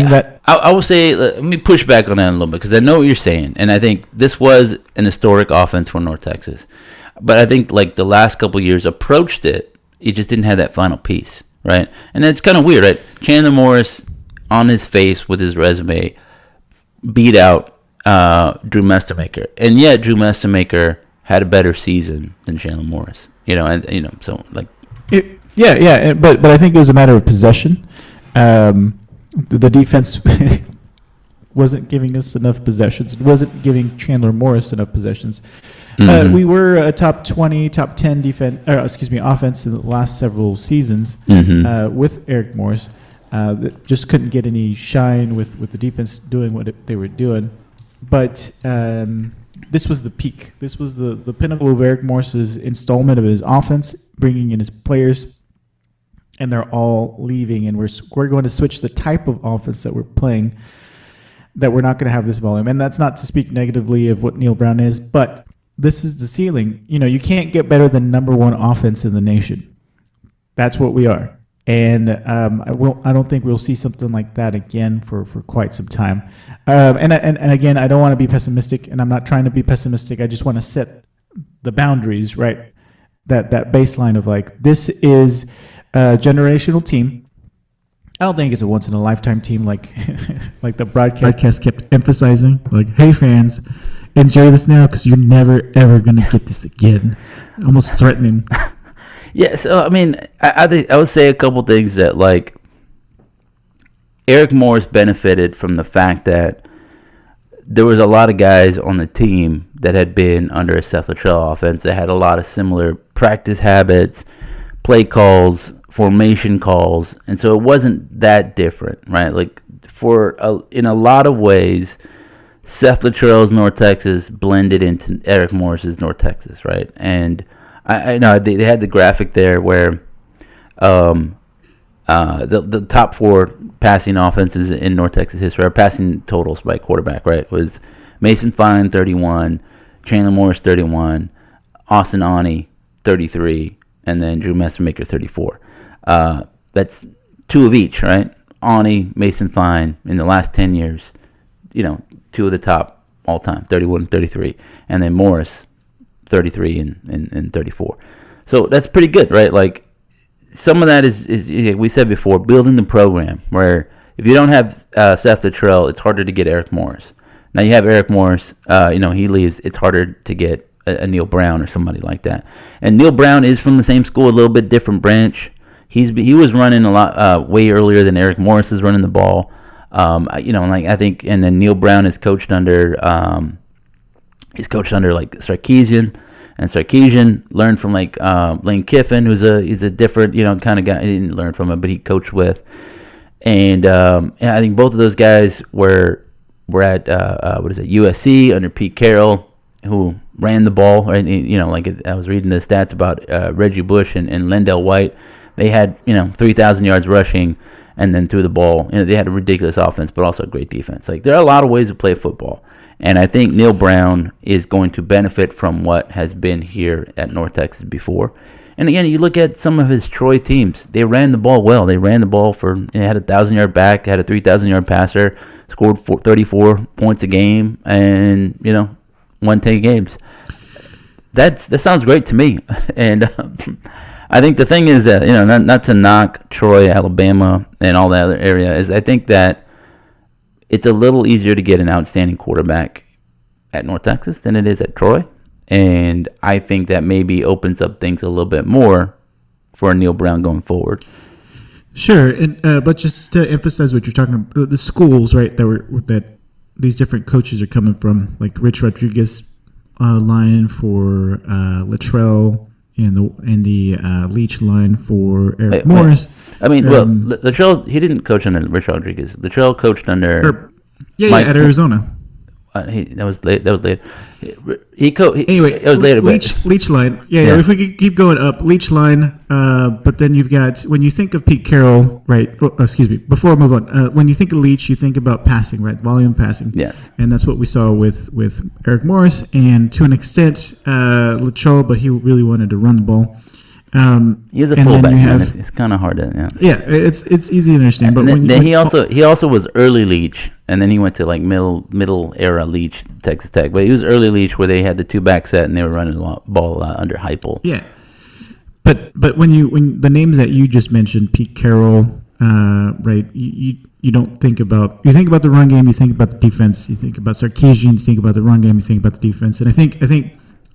that. I will say, let me push back on that a little bit because I know what you're saying, and I think this was an historic offense for North Texas. But I think like the last couple of years approached it just didn't have that final piece, right? And it's kind of weird, right? Chandler Morris on his face with his resume beat out Drew Mestermaker, and yet Drew Mestermaker had a better season than Chandler Morris, so like. But I think it was a matter of possession. The defense wasn't giving us enough possessions. It wasn't giving Chandler Morris enough possessions. Mm-hmm. We were a top 20, top 10 offense in the last several seasons with Eric Morris. That just couldn't get any shine with the defense doing what they were doing. But this was the peak. This was the pinnacle of Eric Morris's installment of his offense, bringing in his players. And they're all leaving, and we're going to switch the type of offense that we're playing, that we're not going to have this volume. And that's not to speak negatively of what Neil Brown is, but this is the ceiling. You can't get better than number 1 offense in the nation. That's what we are. And I don't think we'll see something like that again for quite some time. And again, I don't want to be pessimistic, and I'm not trying to be pessimistic. I just want to set the boundaries, right? That baseline of like, this is a generational team. I don't think it's a once in a lifetime team like the broadcast kept emphasizing. Like, hey fans, enjoy this now because you're never ever gonna get this again. Almost threatening. Yeah, so I mean, I think I would say a couple things that like Eric Morris benefited from the fact that there was a lot of guys on the team that had been under a Seth Luttrell offense that had a lot of similar practice habits, play calls, formation calls, and so it wasn't that different, right? Like in a lot of ways, Seth Luttrell's North Texas blended into Eric Morris's North Texas, right? And I know they had the graphic there where the top 4 passing offenses in North Texas history, or passing totals by quarterback, right, was Mason Fine 31, Chandler Morris 31, Austin Aune 33, and then Drew Mestermaker 34. that's 2 of each, right? Ani, Mason Fine in the last 10 years, 2 of the top all time, 31 and 33, and then Morris, 33 and 34. So that's pretty good, right? Like, some of that is we said before, building the program, where if you don't have Seth Littrell, it's harder to get Eric Morris. Now you have Eric Morris, he leaves, it's harder to get a Neil Brown or somebody like that. And Neil Brown is from the same school, a little bit different branch. He was running a lot way earlier than Eric Morris is running the ball. I think, and then Neil Brown is coached under like Sarkisian, and Sarkisian learned from like Lane Kiffin, he's a different kind of guy. He didn't learn from him, but he coached with. And I think both of those guys were at USC under Pete Carroll, who ran the ball. Right? I was reading the stats about Reggie Bush and Lendell White. They had 3,000 yards rushing, and then threw the ball. They had a ridiculous offense, but also a great defense. Like, there are a lot of ways to play football, and I think Neil Brown is going to benefit from what has been here at North Texas before. And again, you look at some of his Troy teams; they ran the ball well. They ran the ball had a 1,000-yard back, had a 3,000-yard passer, scored 34 points a game, and won 10 games. That sounds great to me, and. I think the thing is that, not to knock Troy, Alabama, and all that other area, is I think that it's a little easier to get an outstanding quarterback at North Texas than it is at Troy. And I think that maybe opens up things a little bit more for Neil Brown going forward. Sure, and but just to emphasize what you're talking about, the schools, right, that these different coaches are coming from, like Rich Rodriguez, line for Littrell, and the Leach line for Eric Morris. I mean, Littrell, he didn't coach under Rich Rodriguez. Littrell coached under at Arizona. That was late. Anyway, it was later. Leach line. Yeah. If we could keep going up, Leach line. But then you've got, when you think of Pete Carroll, right? Excuse me. Before I move on, when you think of Leach, you think about passing, right? Volume passing. Yes. And that's what we saw with Eric Morris, and to an extent, Littrell, but he really wanted to run the ball. He is a fullback, man. It's kind of hard to. Yeah, it's easy to understand. But then he also was early Leach, and then he went to like middle era Leach, Texas Tech. But he was early Leach, where they had the 2-back set and they were running the ball under Heupel. Yeah, but when the names that you just mentioned, Pete Carroll, right? You don't think about, you think about the run game, you think about the defense, you think about Sarkisian, you think about the run game, you think about the defense, and I think.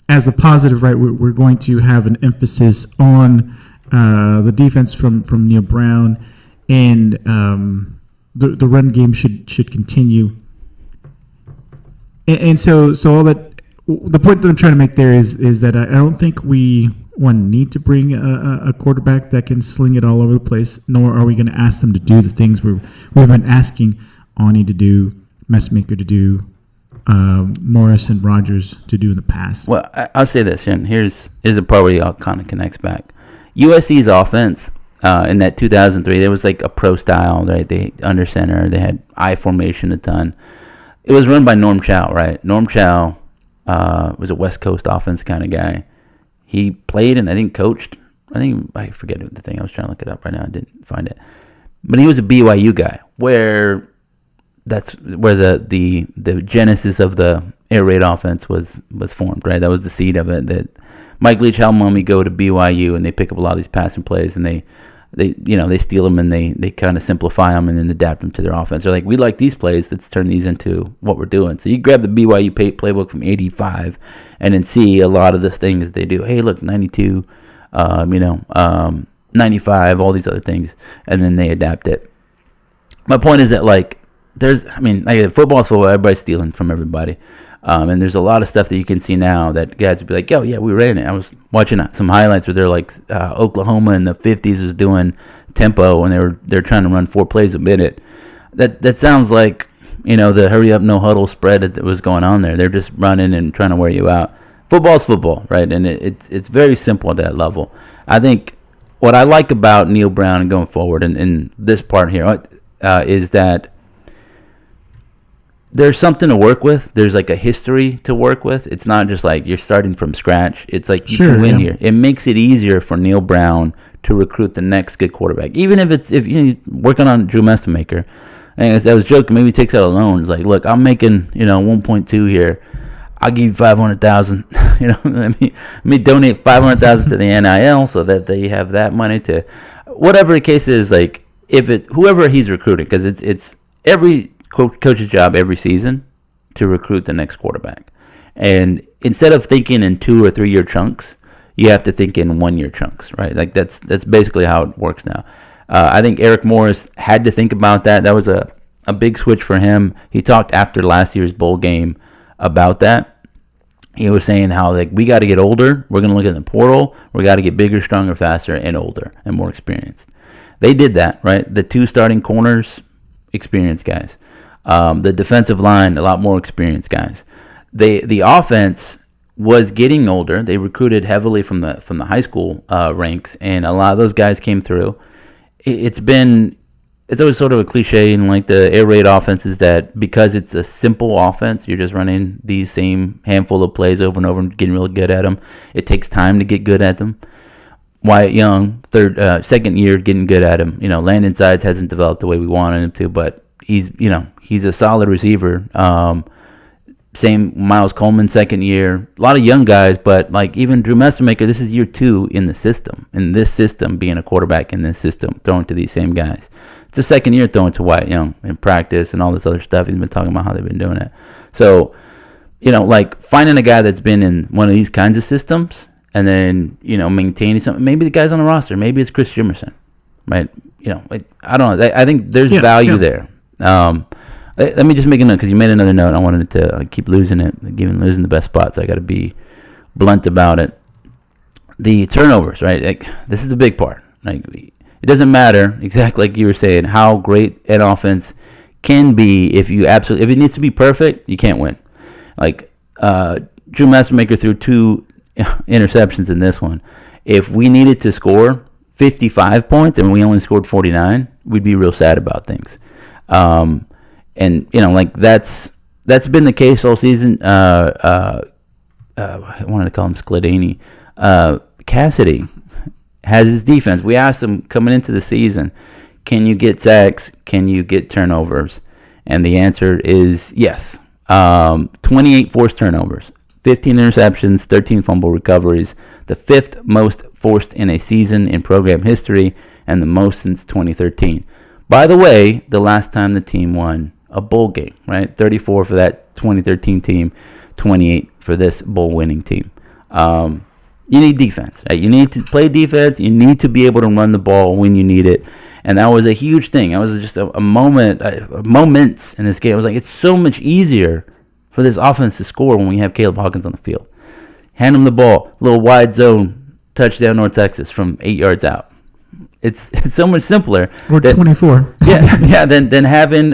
As a positive, right, we're going to have an emphasis on the defense from Neil Brown, and the run game should continue. And so all that, the point that I'm trying to make there is that I don't think we need to bring a quarterback that can sling it all over the place, nor are we going to ask them to do the things we've been asking Ani to do, Messmaker to do, Morris and Rogers to do in the past. Well, I'll say this, and here's the part where it all kind of connects back. USC's offense in that 2003, there was like a pro style, right? They under center, they had I formation a ton. It was run by Norm Chow, right? Norm Chow was a West Coast offense kind of guy. He played and I think coached. I forget the thing. I was trying to look it up right now. I didn't find it. But he was a BYU guy, where that's where the genesis of the air raid offense was formed, right? That was the seed of it. That Mike Leach helped Mummy go to BYU, and they pick up a lot of these passing plays, and they steal them, and they kind of simplify them and then adapt them to their offense. They're like, we like these plays, let's turn these into what we're doing. So you grab the BYU playbook from '85, and then see a lot of the things that they do. Hey, look, 92, 95, all these other things, and then they adapt it. My point is that football's football, everybody's stealing from everybody. And there's a lot of stuff that you can see now that guys would be like, oh, yeah, we ran it. I was watching some highlights where they're like, Oklahoma in the 50s was doing tempo, and they're trying to run 4 plays a minute. That sounds like, the hurry up, no huddle spread that was going on there. They're just running and trying to wear you out. Football's football, right? And it's very simple at that level. I think what I like about Neil Brown and going forward in this part here is that there's something to work with. There's like a history to work with. It's not just like you're starting from scratch. It's like you can win here. It makes it easier for Neil Brown to recruit the next good quarterback, even if you're working on Drew Messamaker. And as I was joking, maybe he takes out a loan. It's like, look, I'm making 1.2 here. I'll give you $500,000. Let me donate $500,000 to the NIL so that they have that money to whatever the case is. Like whoever he's recruiting, because it's every coach's job every season to recruit the next quarterback. And instead of thinking in 2 or 3 year chunks, you have to think in 1 year chunks, right? Like that's basically how it works now. I think Eric Morris had to think about that. That was a big switch for him. He talked after last year's bowl game about that. He was saying how like we got to get older. We're going to look at the portal. We got to get bigger, stronger, faster, and older and more experienced. They did that, right? The 2 starting corners, experienced guys. The defensive line, a lot more experienced guys. The offense was getting older. They recruited heavily from the high school ranks, and a lot of those guys came through. It's always sort of a cliche in like the air raid offenses that because it's a simple offense, you're just running these same handful of plays over and over and getting really good at them. It takes time to get good at them. Wyatt Young, second year, getting good at him. Landon Sides hasn't developed the way we wanted him to, but he's a solid receiver. Same Miles Coleman, second year. A lot of young guys, but like even Drew Messamaker, this is year 2 in the system. In this system, being a quarterback in this system, throwing to these same guys. It's the second year throwing to Wyatt Young in practice and all this other stuff. He's been talking about how they've been doing it. So, like finding a guy that's been in one of these kinds of systems and then, maintaining something. Maybe the guy's on the roster. Maybe it's Chris Jimerson, right? I don't know. I think there's value there. Let me just make a note because you made another note. I wanted to keep losing it, even losing the best spots. I got to be blunt about it. The turnovers, right? Like this is the big part. Like it doesn't matter exactly like you were saying how great an offense can be if it needs to be perfect, you can't win. Like Drew Messamaker threw 2 interceptions in this one. If we needed to score 55 points and we only scored 49, we'd be real sad about things. And like that's been the case all season. I wanted to call him Skladany. Cassidy has his defense. We asked him coming into the season, can you get sacks? Can you get turnovers? And the answer is yes. 28 forced turnovers, 15 interceptions, 13 fumble recoveries, the 5th most forced in a season in program history, and the most since 2013. By the way, the last time the team won a bowl game, right? 34 for that 2013 team, 28 for this bowl-winning team. You need defense, right? You need to play defense. You need to be able to run the ball when you need it. And that was a huge thing. That was just a moments in this game. I was like, it's so much easier for this offense to score when we have Caleb Hawkins on the field. Hand him the ball, little wide zone, touchdown North Texas from 8 yards out. It's so much simpler. Or 24. Yeah. Then having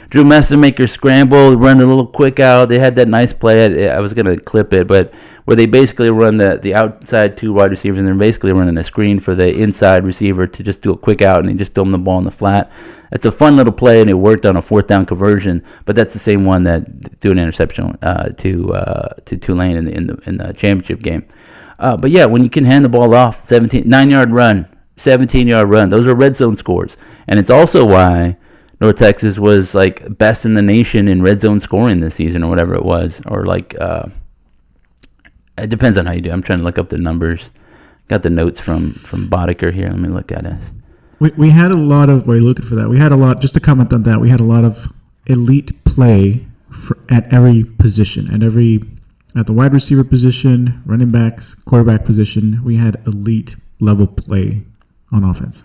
Drew Messamaker scramble, run a little quick out. They had that nice play. I was gonna clip it, but where they basically run the outside 2 wide receivers, and they're basically running a screen for the inside receiver to just do a quick out, and they just throw him the ball in the flat. It's a fun little play, and it worked on a 4th down conversion. But that's the same one that threw an interception to Tulane in the championship game. But yeah, when you can hand the ball off, 9-yard run, 17-yard run, those are red zone scores. And it's also why North Texas was like best in the nation in red zone scoring this season or whatever it was. Or like, it depends on how you do. I'm trying to look up the numbers. Got the notes from Boddicker here. Let me look at it. We had a lot of, while you're looking for that, we had a lot, just to comment on that, we had a lot of elite play at every position, at the wide receiver position, running backs, quarterback position. We had elite level play on offense.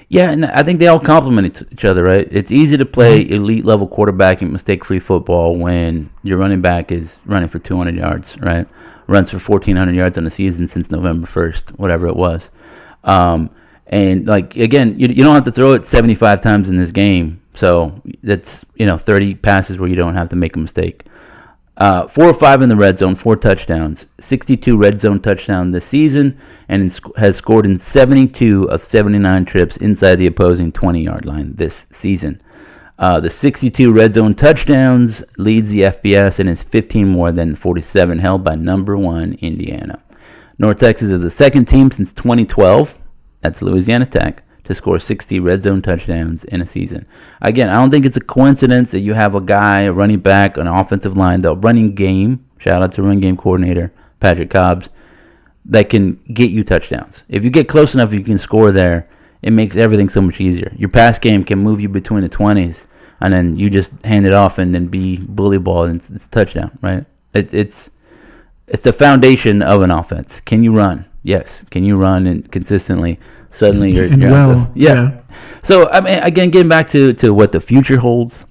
Yeah, and I think they all complement each other, right? It's easy to play elite level quarterback and mistake-free football when your running back is running for 200 yards, right? Runs for 1,400 yards on the season since November 1st, whatever it was. And, like, again, you don't have to throw it 75 times in this game. So that's, 30 passes where you don't have to make a mistake. 4 or 5 in the red zone, 4 touchdowns, 62 red zone touchdowns this season, and has scored in 72 of 79 trips inside the opposing 20-yard line this season. The 62 red zone touchdowns leads the FBS and is 15 more than 47 held by number 1 Indiana. North Texas is the second team since 2012, that's Louisiana Tech, to score 60 red zone touchdowns in a season. Again, I don't think it's a coincidence that you have a guy, a running back, an offensive line, the running game, shout out to run game coordinator Patrick Cobbs, that can get you touchdowns. If you get close enough, you can score there. It makes everything so much easier. Your pass game can move you between the 20s, and then you just hand it off and then be bully ball, and it's a touchdown, right? It's the foundation of an offense. Can you run? Yes. Can you run and consistently? Suddenly you're yeah. So I mean, again, getting back to what the future holds.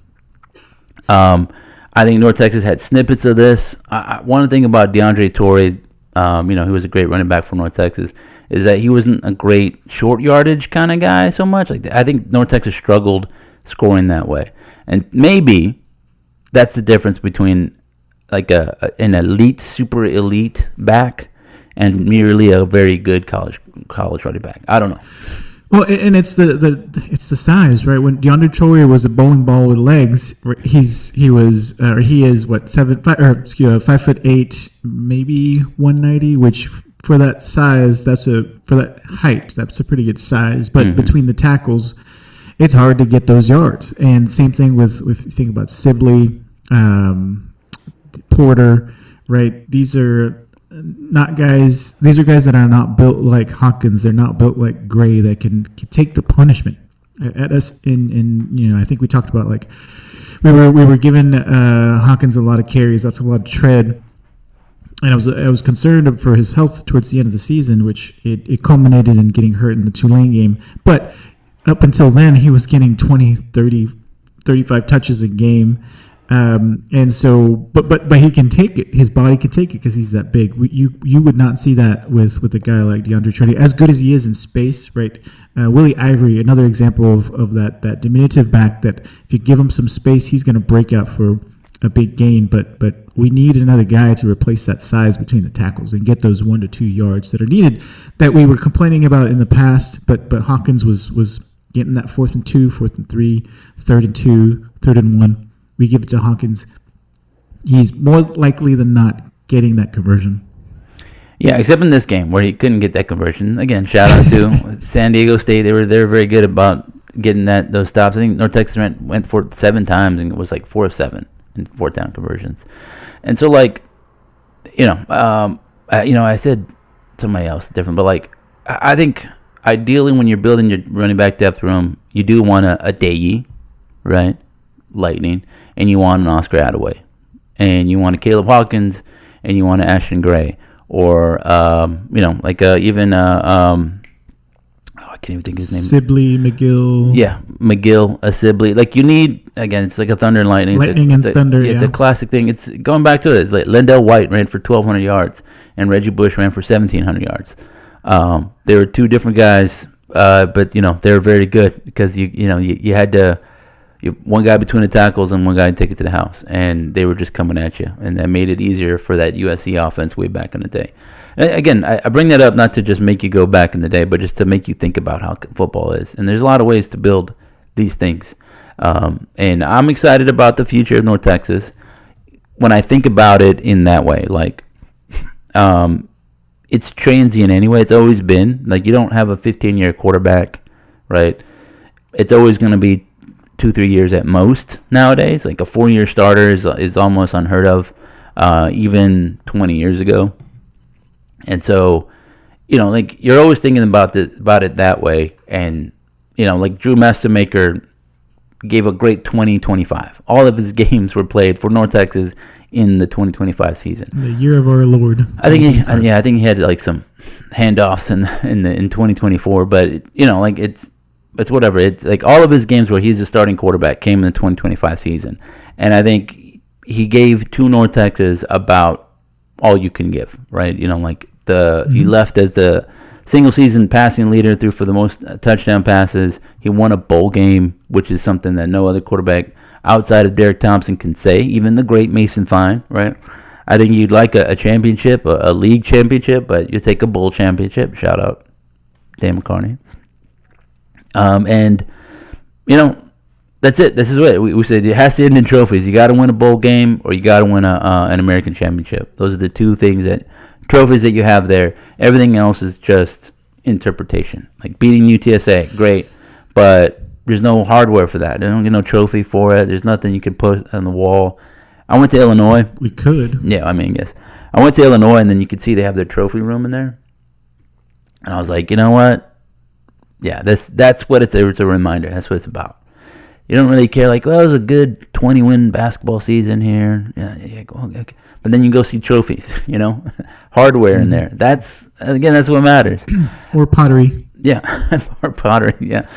I think North Texas had snippets of this. One thing about DeAndre Torrey, he was a great running back for North Texas, is that he wasn't a great short yardage kind of guy so much. Like, I think North Texas struggled scoring that way. And maybe that's the difference between like an elite, super elite back and merely a very good college running back. I don't know. Well, and it's the size, right? When DeAndre Torrey was a bowling ball with legs, he is 5'8", maybe 190, which for that size, for that height, that's a pretty good size. But between the tackles, it's hard to get those yards. And same thing with if you think about Sibley, Porter, right? These are not guys. These are guys that are not built like Hawkins. They're not built like Gray that can take the punishment at us. I think we talked about like we were giving Hawkins a lot of carries. That's a lot of tread. And I was concerned for his health towards the end of the season, which it culminated in getting hurt in the Tulane game. But up until then, he was getting 20, 30, 35 touches a game. And so, but he can take it. His body can take it because he's that big. You would not see that with a guy like DeAndre Torrey, as good as he is in space, right? Willie Ivory, another example of that diminutive back that if you give him some space, he's going to break out for a big gain. But we need another guy to replace that size between the tackles and get those 1 to 2 yards that are needed that we were complaining about in the past. But Hawkins was getting that 4th and 2, 4th and 3, 3rd and 2, 3rd and 1. We give it to Hawkins. He's more likely than not getting that conversion. Yeah, except in this game where he couldn't get that conversion. Again, shout out to San Diego State. They're very good about getting those stops. I think North Texas went for it 7 times and it was like 4 of 7 in 4th down conversions. And so, like, I said somebody else different, but like I think ideally when you're building your running back depth room, you do want a Adeyi, right? Lightning, and you want an Oscar Attaway, and you want a Caleb Hawkins, and you want an Ashton Gray, or I can't even think of his name. Sibley, McGill. Yeah, McGill, a Sibley. Like you need, again, it's like a Thunder and Lightning. Thunder. It's a classic thing. It's going back to it. It's like Lendell White ran for 1,200 yards, and Reggie Bush ran for 1,700 yards. They were 2 different guys, but they were very good because you had to. You have one guy between the tackles and one guy to take it to the house, and they were just coming at you, and that made it easier for that USC offense way back in the day. And again, I bring that up not to just make you go back in the day, but just to make you think about how football is. And there's a lot of ways to build these things, and I'm excited about the future of North Texas. When I think about it in that way, like it's transient anyway. It's always been like you don't have a 15-year quarterback, right? It's always going to be 2-3 years at most nowadays. Like a 4-year starter is almost unheard of, even 20 years ago. And so, like you're always thinking about it that way. And like Drew Messamaker gave a great 2025. All of his games were played for North Texas in the 2025 season. The year of our Lord. I think he had like some handoffs in 2024. But like it's whatever. It's like all of his games where he's a starting quarterback came in the 2025 season. And I think he gave to North Texas about all you can give, right? He left as the single season passing leader, threw for the most touchdown passes. He won a bowl game, which is something that no other quarterback outside of Derek Thompson can say, even the great Mason Fine, right? I think you'd like a championship, a league championship, but you take a bowl championship. Shout out Dan McCarney. And That's it. This is what we said. It has to end in trophies. You got to win a bowl game, or you got to win an American championship. Those are the two things trophies that you have there. Everything else is just interpretation. Like beating UTSA, great, but there's no hardware for that. They don't get no trophy for it. There's nothing you can put on the wall. I went to Illinois. We could. Yeah, I mean, yes. I went to Illinois, and then you could see they have their trophy room in there. And I was like, you know what? Yeah, that's what it's a reminder. That's what it's about. You don't really care, like, well, it was a good 20-win basketball season here. Yeah, okay. But then you go see trophies, hardware in there. That's what matters. Or pottery. Yeah, or pottery, yeah.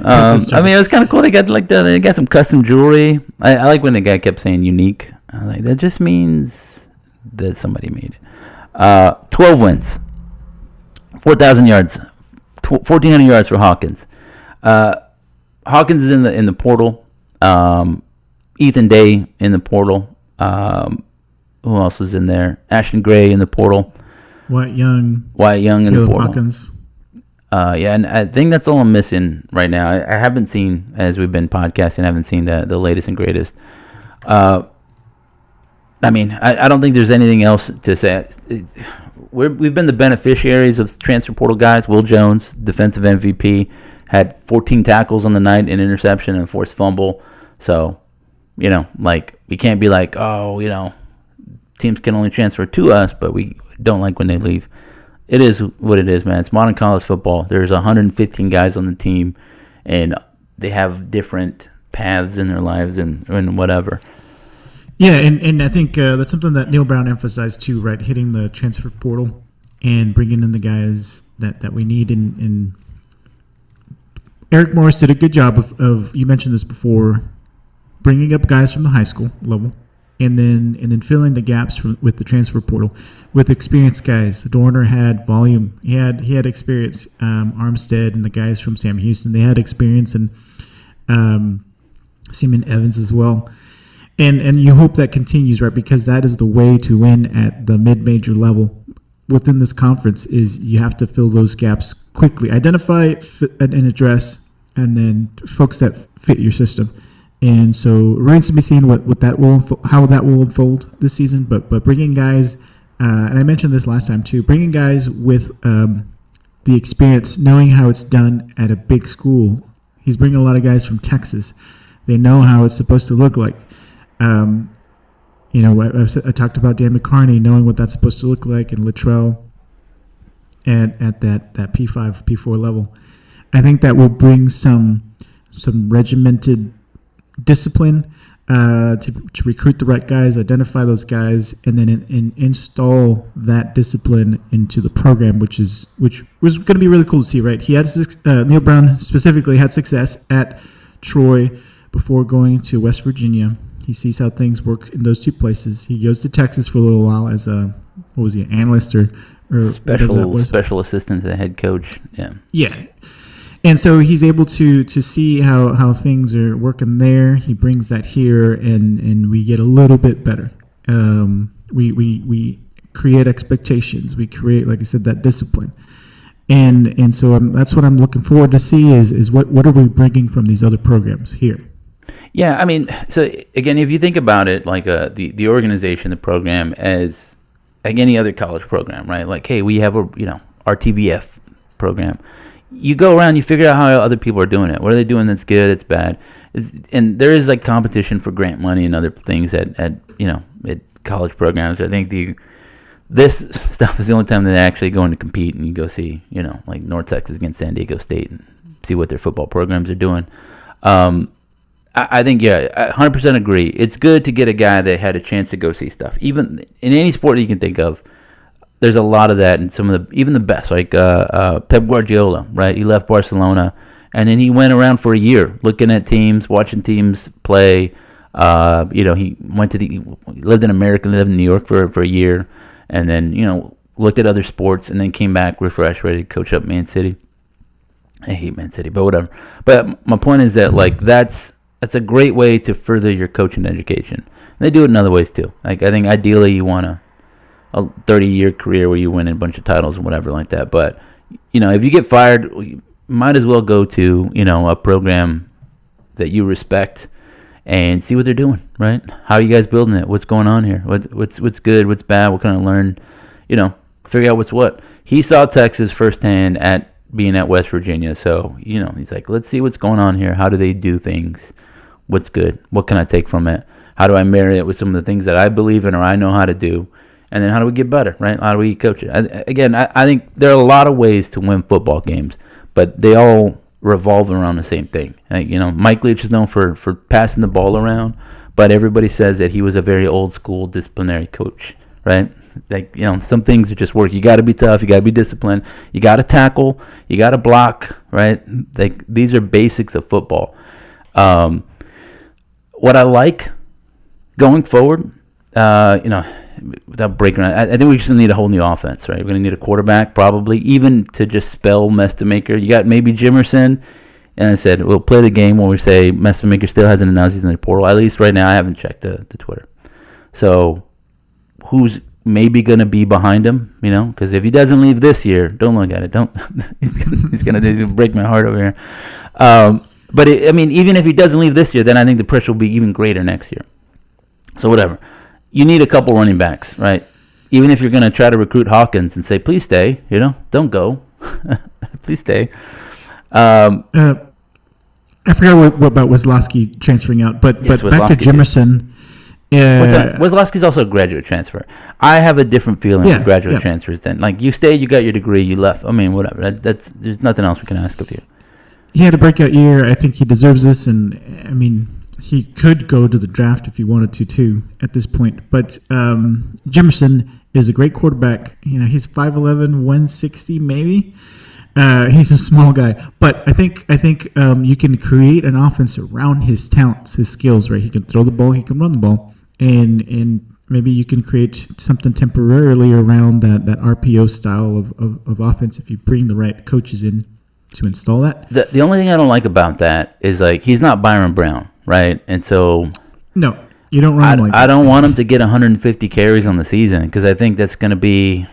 I mean, it was kind of cool. They got some custom jewelry. I like when the guy kept saying unique. I was like, that just means that somebody made it. 12 wins, 4,000 yards, 1,400 yards for Hawkins. Hawkins is in the portal. Ethan Day in the portal. Who else was in there? Ashton Gray in the portal. Wyatt Young in the portal. Hawkins. Yeah, and I think that's all I'm missing right now. I haven't seen, as we've been podcasting, I haven't seen the latest and greatest. I mean, I don't think there's anything else to say. We've been the beneficiaries of transfer portal guys. Will Jones, defensive MVP, had 14 tackles on the night, an interception, and a forced fumble. So, we can't be like, teams can only transfer to us, but we don't like when they leave. It is what it is, man. It's modern college football. There's 115 guys on the team, and they have different paths in their lives and whatever. Yeah, and I think that's something that Neil Brown emphasized too, right? Hitting the transfer portal and bringing in the guys that we need. And Eric Morris did a good job of you mentioned this before, bringing up guys from the high school level. And then filling the gaps with the transfer portal with experienced guys. Dorner had volume. He had experience. Armstead and the guys from Sam Houston, they had experience, and Seaman Evans as well. And you hope that continues, right? Because that is the way to win at the mid-major level within this conference. Is you have to fill those gaps quickly, identify and address, and then folks that fit your system. And so it remains to be seen how that will unfold this season. But bringing guys, and I mentioned this last time too, bringing guys with the experience, knowing how it's done at a big school. He's bringing a lot of guys from Texas. They know how it's supposed to look like. I talked about Dan McCarney, knowing what that's supposed to look like, and Littrell at that P5, P4 level. I think that will bring some regimented discipline to recruit the right guys, identify those guys, and then install that discipline into the program, which was going to be really cool to see. Right, he had Neil Brown specifically had success at Troy before going to West Virginia. He sees how things work in those two places. He goes to Texas for a little while as an analyst or special assistant to the head coach. Yeah. And so he's able to see how things are working there. He brings that here, and we get a little bit better. We create expectations. We create, like I said, that discipline. And so that's what I'm looking forward to see is what are we bringing from these other programs here? Yeah, I mean, so again, if you think about it, like the organization, the program, as like any other college program, right? Like, hey, we have our TVF program. You go around, you figure out how other people are doing it. What are they doing that's good, that's bad? And there is like competition for grant money and other things at college programs. I think this stuff is the only time that they're actually going to compete, and you go see, like North Texas against San Diego State and see what their football programs are doing. I think, I 100% agree. It's good to get a guy that had a chance to go see stuff. Even in any sport that you can think of, there's a lot of that, and even the best, like Pep Guardiola, right? He left Barcelona, and then he went around for a year looking at teams, watching teams play. He lived in America, lived in New York for a year, and then looked at other sports, and then came back refreshed, ready to coach up Man City. I hate Man City, but whatever. But my point is that like that's a great way to further your coaching education. And they do it in other ways too. Like I think ideally you want a 30-year career where you win a bunch of titles and whatever like that. But if you get fired, you might as well go to a program that you respect, and see what they're doing. Right? How are you guys building it? What's going on here? What's good? What's bad? What can I learn? Figure out what's what. He saw Texas firsthand at being at West Virginia, so he's like, let's see what's going on here. How do they do things? What's good? What can I take from it? How do I marry it with some of the things that I believe in or I know how to do? And then how do we get better, right? How do we coach it? I think there are a lot of ways to win football games, but they all revolve around the same thing. Mike Leach is known for passing the ball around, but everybody says that he was a very old school disciplinary coach, right? Some things are just work. You got to be tough. You got to be disciplined. You got to tackle. You got to block, right? These are basics of football. What I like going forward, without breaking, I think we just need a whole new offense, right? We're going to need a quarterback, probably, even to just spell Mestamaker. You got maybe Jimerson, and I said we'll play the game where we say Mestamaker still hasn't announced he's in the portal. At least right now, I haven't checked the Twitter. So who's maybe going to be behind him? Because if he doesn't leave this year, don't look at it. Don't. he's gonna break my heart over here. But even if he doesn't leave this year, then I think the pressure will be even greater next year. So whatever. You need a couple running backs, right? Even if you're going to try to recruit Hawkins and say, please stay, don't go. Please stay. I forgot what about Wislowski transferring out, but back to Jimerson. Wislowski's also a graduate transfer. I have a different feeling for graduate transfers than, you stayed, you got your degree, you left. Whatever. There's nothing else we can ask of you. He had a breakout year. I think he deserves this, and he could go to the draft if he wanted to too at this point. But Jimerson is a great quarterback. He's 5'11", 160 maybe. He's a small guy, but I think you can create an offense around his talents, his skills. Right, he can throw the ball, he can run the ball, and maybe you can create something temporarily around that RPO style of offense if you bring the right coaches in to install that. The only thing I don't like about that is he's not Byron Brown, right? And so no, you don't run him like that. I don't want him to get 150 carries on the season because I think that's going to be.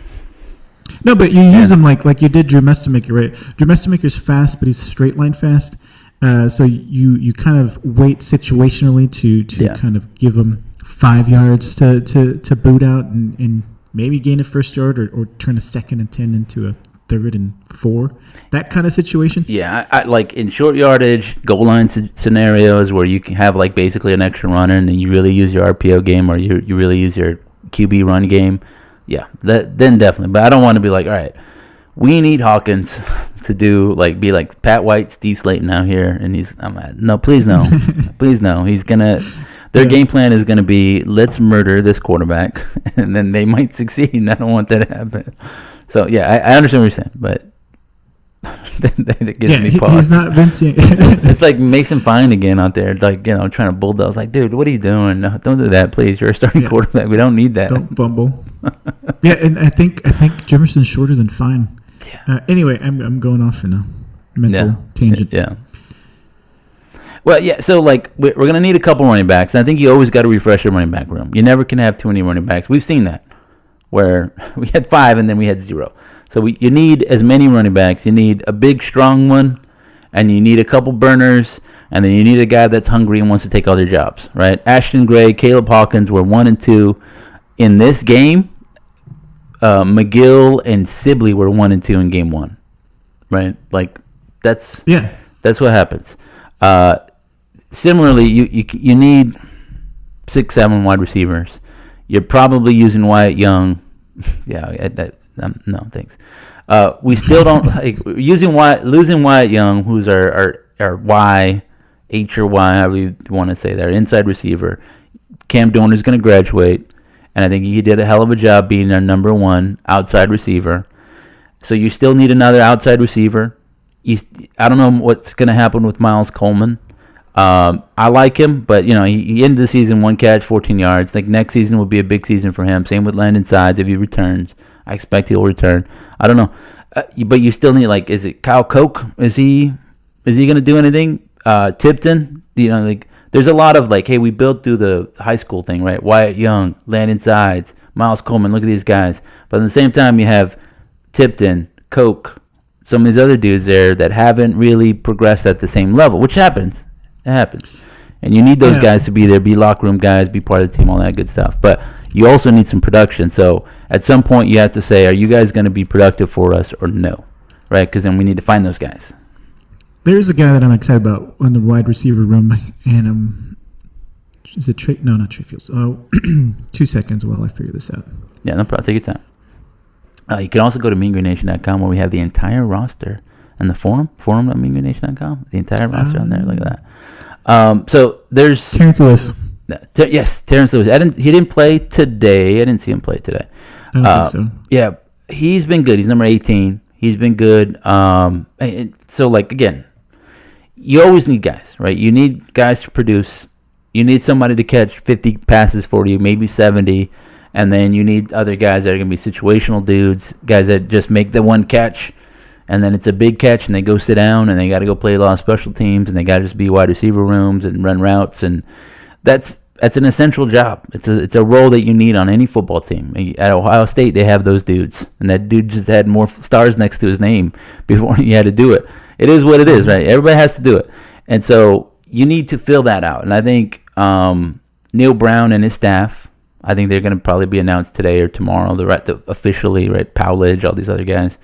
No, but you use him like you did Drew Mestamaker, right? Drew Mestamaker's fast, but he's straight line fast. So you kind of wait situationally to kind of give him 5 yards to boot out and maybe gain a first yard or turn a 2nd and 10 into a 3rd and 4, that kind of situation. Yeah, I like in short yardage, goal line scenarios where you can have basically an extra runner and then you really use your RPO game or you really use your QB run game. Yeah, then definitely. But I don't want to be all right, we need Hawkins to do be like Pat White, Steve Slayton out here, and no, please no, please no. He's gonna. Their game plan is gonna be let's murder this quarterback, and then they might succeed. And I don't want that to happen. So yeah, I understand what you're saying, but that gives me pause. He's not Vince. It's like Mason Fine again out there, trying to bulldoze. Dude, what are you doing? No, don't do that, please. You're a starting quarterback. We don't need that. Don't fumble. Yeah, and I think Jimerson's shorter than Fine. Yeah. Anyway, I'm going off in a mental tangent. Yeah. Well, yeah. So we're gonna need a couple running backs. And I think you always got to refresh your running back room. You never can have too many running backs. We've seen that, where we had 5 and then we had 0. So you need as many running backs. You need a big, strong one, and you need a couple burners, and then you need a guy that's hungry and wants to take all their jobs, right? Ashton Gray, Caleb Hawkins were 1 and 2 in this game. McGill and Sibley were 1 and 2 in game 1, right? That's what happens. Similarly, you need 6-7 wide receivers. You're probably using Wyatt Young. No, thanks. We still don't losing Wyatt Young, who's our Y, H or Y, however you want to say that, inside receiver. Cam Dorner's going to graduate, and I think he did a hell of a job being our number 1 outside receiver. So you still need another outside receiver. I don't know what's going to happen with Miles Coleman. I like him, but he ended the season 1 catch, 14 yards. Next season will be a big season for him. Same with Landon Sides if he returns. I expect he'll return. I don't know, but you still need is it Kyle Koch? Is he going to do anything? Tipton, there's a lot of hey, we built through the high school thing, right? Wyatt Young, Landon Sides, Miles Coleman. Look at these guys. But at the same time, you have Tipton, Koch, some of these other dudes there that haven't really progressed at the same level, which happens. It happens. And you need those guys to be there, be locker room guys, be part of the team, all that good stuff. But you also need some production. So at some point you have to say, are you guys going to be productive for us or no? Right? Because then we need to find those guys. There's a guy that I'm excited about in the wide receiver room, and is it Trey? No, not Trey Fields. Oh, 2 seconds while I figure this out. Yeah, no problem. Take your time. You can also go to meangreenation.com where we have the entire roster and the forum.meangreenation.com. The entire roster on there. Look at that. So there's Terrence Lewis. Yes, Terrence Lewis. He didn't play today. I didn't see him play today. I don't think so. Yeah, he's been good. He's number 18. He's been good. So, like, again, you always need guys, right? You need guys to produce. You need somebody to catch 50 passes for you, maybe 70. And then you need other guys that are going to be situational dudes, guys that just make the one catch, and then it's a big catch, and they go sit down, and they got to go play a lot of special teams, and they got to just be wide receiver rooms and run routes, and that's an essential job. It's a role that you need on any football team. At Ohio State, they have those dudes, and that dude just had more stars next to his name before he had to do it. It is what it is, right? Everybody has to do it, and so you need to fill that out. And I think Neil Brown and his staff, I think they're going to probably be announced today or tomorrow. They're officially, right? Powledge, all these other guys.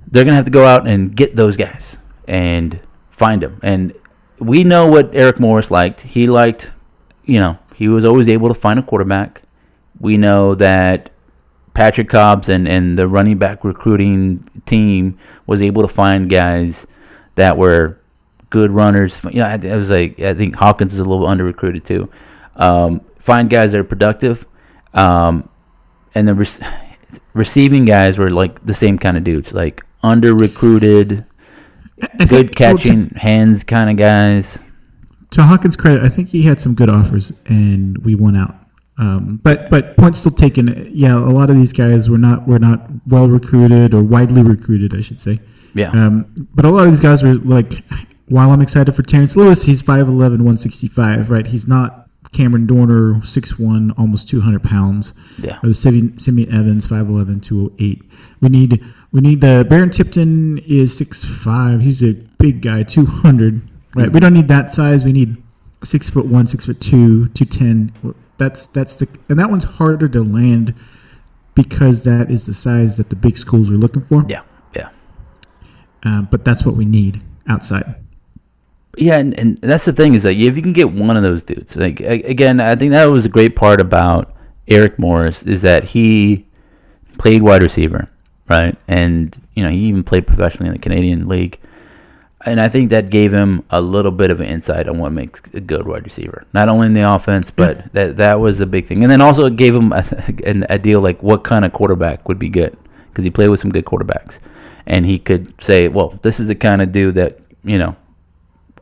They're going to have to go out and get those guys and find them. And we know what Eric Morris liked. He liked, he was always able to find a quarterback. We know that Patrick Cobbs and the running back recruiting team was able to find guys that were good runners. I think Hawkins was a little under recruited too. Find guys that are productive, and the receiving guys were like the same kind of dudes, like under recruited, good catching hands kind of guys. To Hawkins' credit, I think he had some good offers, and we won out. But points still taken. Yeah, a lot of these guys were not well recruited or widely recruited, I should say. Yeah. But a lot of these guys were like. While I'm excited for Terrence Lewis, he's 5'11", 165, right? He's not Cameron Dorner, 6'1", almost 200 pounds. Yeah. Or Simeon Evans, 5'11", 208. We need the Baron Tipton is 6'5". He's a big guy, 200. Right. We don't need that size. We need 6'1", 6'2", 210. And that one's harder to land because that is the size that the big schools are looking for. Yeah. Yeah. But that's what we need outside. Yeah, and that's the thing is that if you can get one of those dudes, like again, I think that was a great part about Eric Morris is that he played wide receiver, right? And he even played professionally in the Canadian League, and I think that gave him a little bit of an insight on what makes a good wide receiver, not only in the offense, but that was a big thing. And then also it gave him an idea like what kind of quarterback would be good because he played with some good quarterbacks, and he could say, well, this is the kind of dude that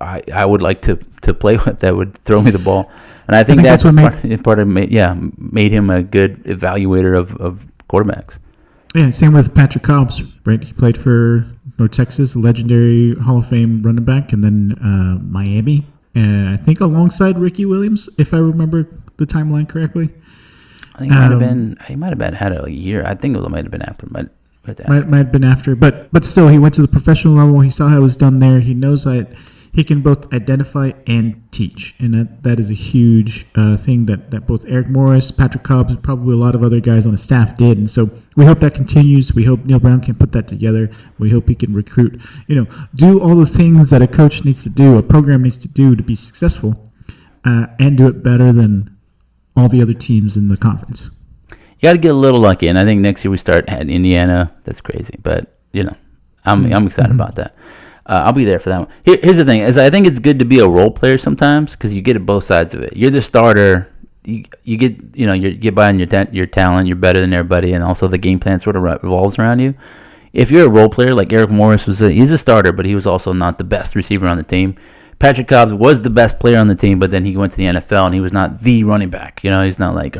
I would like to play with that would throw me the ball, and I think that's what made him a good evaluator of quarterbacks. Yeah, same with Patrick Cobbs, right? He played for North Texas, a legendary Hall of Fame running back, and then Miami, and I think alongside Ricky Williams, if I remember the timeline correctly. I think he might have been had a year. I think it might have been after, but. Might have been after, but still, he went to the professional level. He saw how it was done there. He knows that he can both identify and teach, and that is a huge thing that both Eric Morris, Patrick Cobbs, and probably a lot of other guys on the staff did. And so we hope that continues. We hope Neil Brown can put that together. We hope he can recruit, do all the things that a coach needs to do, a program needs to do to be successful, and do it better than all the other teams in the conference. You got to get a little lucky, and I think next year we start at Indiana. That's crazy, but I'm excited about that. I'll be there for that one. Here's the thing: is I think it's good to be a role player sometimes because you get both sides of it. You're the starter. You get you get by on your talent. You're better than everybody, and also the game plan sort of revolves around you. If you're a role player like Eric Morris he's a starter, but he was also not the best receiver on the team. Patrick Cobbs was the best player on the team, but then he went to the NFL and he was not the running back. He's not like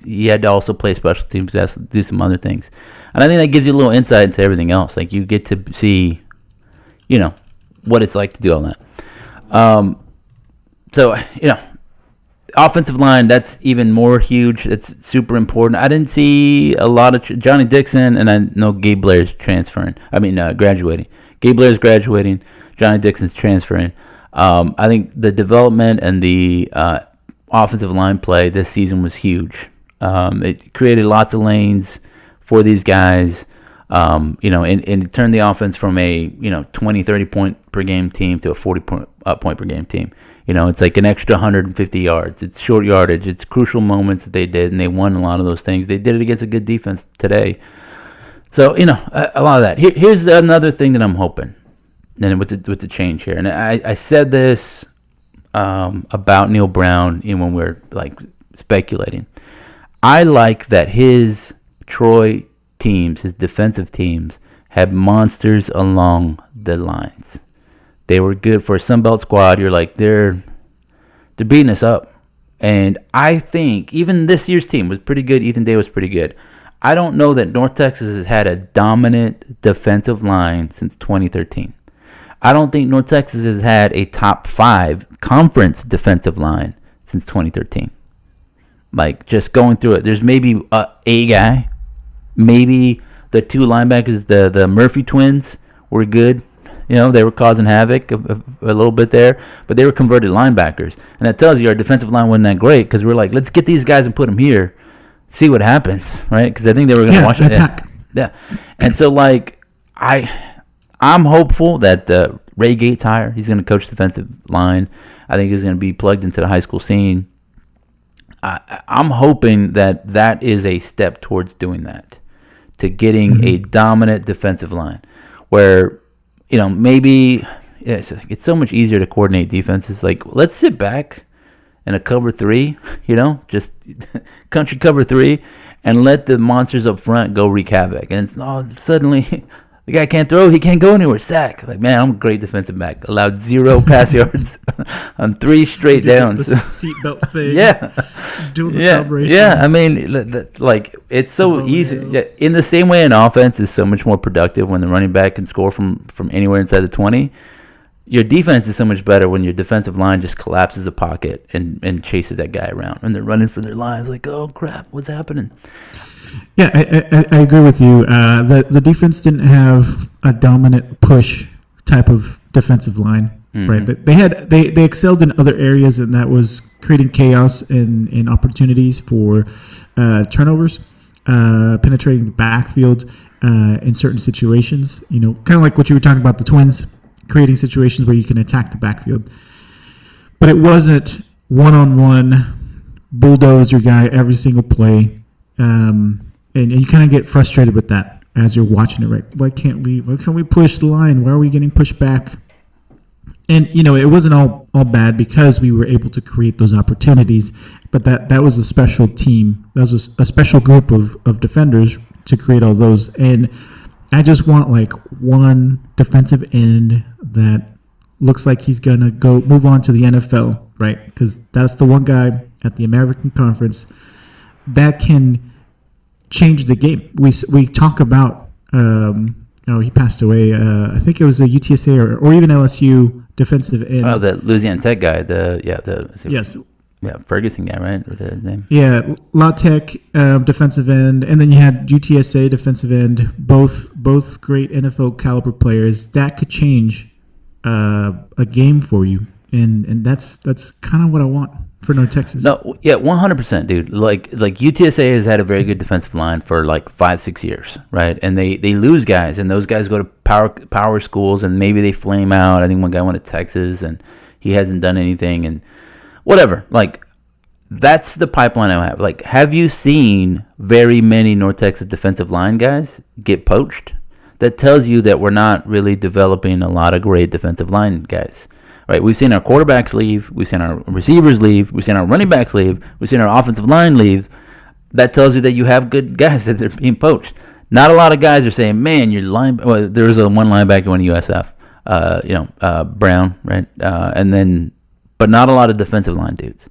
he had to also play special teams, to do some other things, and I think that gives you a little insight into everything else. Like you get to see, what it's like to do all that. So offensive line, that's even more huge. It's super important. I didn't see a lot of Johnny Dixon, and I know Gabe Blair's graduating. Gabe Blair's graduating. Johnny Dixon's transferring. I think the development and the offensive line play this season was huge. It created lots of lanes for these guys. And it turned the offense from a 20, 30 point per game team to a 40 point per game team. It's like an extra 150 yards. It's short yardage. It's crucial moments that they did, and they won a lot of those things. They did it against a good defense today. So, a lot of that. Here's another thing that I'm hoping, and with the change here. And I said this about Neil Brown when we were like speculating. I like that his Troy teams, his defensive teams, had monsters along the lines. They were good for a Sunbelt squad. You're like, they're beating us up. And I think even this year's team was pretty good. Ethan Day was pretty good. I don't know that North Texas has had a dominant defensive line since 2013. I don't think North Texas has had a top 5 conference defensive line since 2013. Like, just going through it, there's maybe a guy. Maybe the 2 linebackers, the Murphy twins, were good. They were causing havoc a little bit there, but they were converted linebackers. And that tells you our defensive line wasn't that great because we're like, let's get these guys and put them here, see what happens, right? Because I think they were going to watch it. Attack. Yeah. And so, like, I'm hopeful that Ray Gates hire, he's going to coach defensive line. I think he's going to be plugged into the high school scene. I'm hoping that is a step towards doing that, to getting a dominant defensive line where, maybe it's so much easier to coordinate defenses. Like, let's sit back in a cover 3, just country cover 3, and let the monsters up front go wreak havoc. And suddenly the guy can't throw, he can't go anywhere. Sack. Like, man, I'm a great defensive back. Allowed 0 pass yards on 3 straight downs. The seatbelt thing. Yeah. Doing the celebration. Yeah, I mean, like, it's so easy. Yeah, in the same way an offense is so much more productive when the running back can score from anywhere inside the 20, your defense is so much better when your defensive line just collapses a pocket and chases that guy around. And they're running for their lives like, oh, crap, what's happening? Yeah, I agree with you. The defense didn't have a dominant push type of defensive line, right? They excelled in other areas, and that was creating chaos and opportunities for turnovers, penetrating the backfield in certain situations. Kind of like what you were talking about, the Twins creating situations where you can attack the backfield. But it wasn't one-on-one, bulldoze your guy every single play. And you kind of get frustrated with that as you're watching it, right? Why can't we push the line? Why are we getting pushed back? And, it wasn't all bad because we were able to create those opportunities, but that was a special team. That was a special group of defenders to create all those. And I just want like one defensive end that looks like he's going to move on to the NFL, right? Because that's the one guy at the American Conference that can change the game. We talk about he passed away. I think it was a UTSA or even LSU defensive end. Oh, the Louisiana Tech guy. Yes. Yeah, Ferguson guy, right? Or the name? Yeah, La Tech defensive end, and then you had UTSA defensive end. Both great NFL caliber players that could change a game for you, and that's kind of what I want for North Texas. No, yeah, 100%, dude. Like UTSA has had a very good defensive line for like 5-6 years, right? And they lose guys, and those guys go to power schools, and maybe they flame out. I think one guy went to Texas, and he hasn't done anything, and whatever. Like, that's the pipeline I have. Like, have you seen very many North Texas defensive line guys get poached? That tells you that we're not really developing a lot of great defensive line guys. Right, we've seen our quarterbacks leave, we've seen our receivers leave, we've seen our running backs leave, we've seen our offensive line leave. That tells you that you have good guys that they're being poached. Not a lot of guys are saying, "Man, your line." Well, there was one linebacker in USF, Brown, right? But not a lot of defensive line dudes.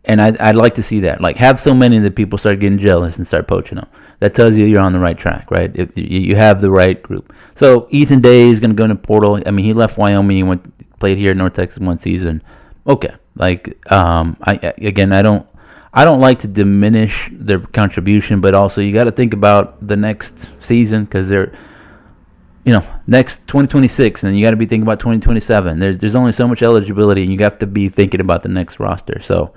And I'd like to see that. Like, have so many that people start getting jealous and start poaching them. That tells you you're on the right track, right? If you have the right group. So Ethan Day is going to go into portal. I mean, he left Wyoming and played here in North Texas one season. Okay, like I don't like to diminish their contribution, but also you got to think about the next season because next 2026, and then you got to be thinking about 2027. There's only so much eligibility, and you have to be thinking about the next roster. So,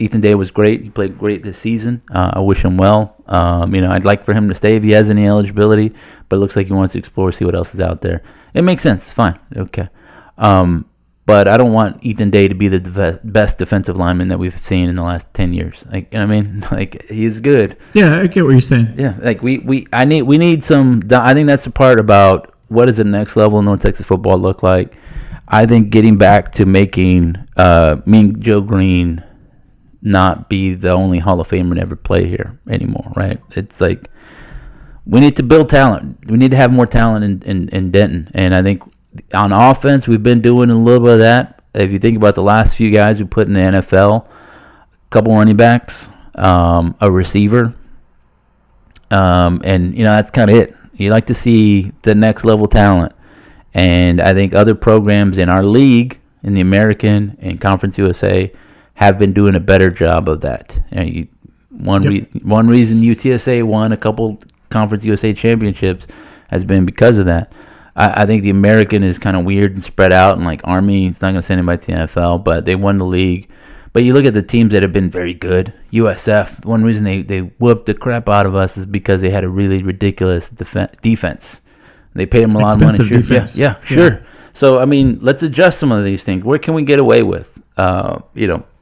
Ethan Day was great. He played great this season. I wish him well. I'd like for him to stay if he has any eligibility, but it looks like he wants to explore, see what else is out there. It makes sense. It's fine. Okay. But I don't want Ethan Day to be the best defensive lineman that we've seen in the last 10 years. Like, you know what I mean? Like, he's good. Yeah, I get what you're saying. Yeah, like we need some. I think that's the part about what does the next level of North Texas football look like. I think getting back to making Mean Joe Green not be the only Hall of Famer to ever play here anymore, right? It's like we need to build talent. We need to have more talent in Denton, and I think on offense we've been doing a little bit of that. If you think about the last few guys we put in the NFL, a couple running backs, a receiver, and that's kind of it. You like to see the next level talent, and I think other programs in our league, in the American and Conference USA, have been doing a better job of that. One reason UTSA won a couple Conference USA championships has been because of that. I think the American is kind of weird and spread out, and like Army, it's not going to send anybody to the NFL, but they won the league. But you look at the teams that have been very good. USF, one reason they whooped the crap out of us is because they had a really ridiculous defense. They paid them a lot of money. Sure. Defense. Yeah, sure. So, I mean, let's adjust some of these things. Where can we get away with,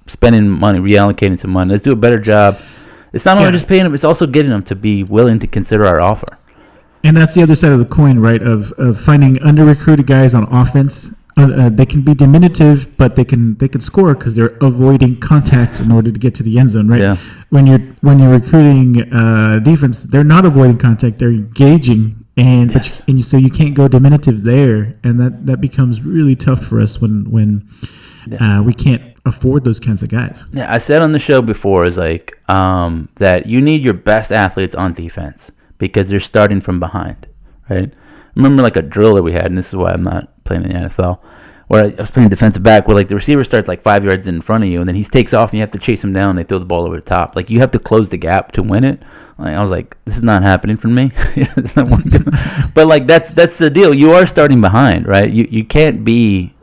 spending money, reallocating some money? Let's do a better job. It's not only just paying them, it's also getting them to be willing to consider our offer. And that's the other side of the coin, right? Of finding under-recruited guys on offense. They can be diminutive, but they can score because they're avoiding contact in order to get to the end zone, right? Yeah. When you're recruiting defense, they're not avoiding contact; they're engaging, so you can't go diminutive there, and that becomes really tough for us when we can't afford those kinds of guys. Yeah, I said on the show before is like that you need your best athletes on defense because they're starting from behind, right? Remember like a drill that we had, and this is why I'm not playing in the NFL, where I was playing defensive back, where like the receiver starts like 5 yards in front of you, and then he takes off, and you have to chase him down, and they throw the ball over the top. Like, you have to close the gap to win it. Like, I was like, this is not happening for me. It's not working. But like that's the deal. You are starting behind, right? You can't be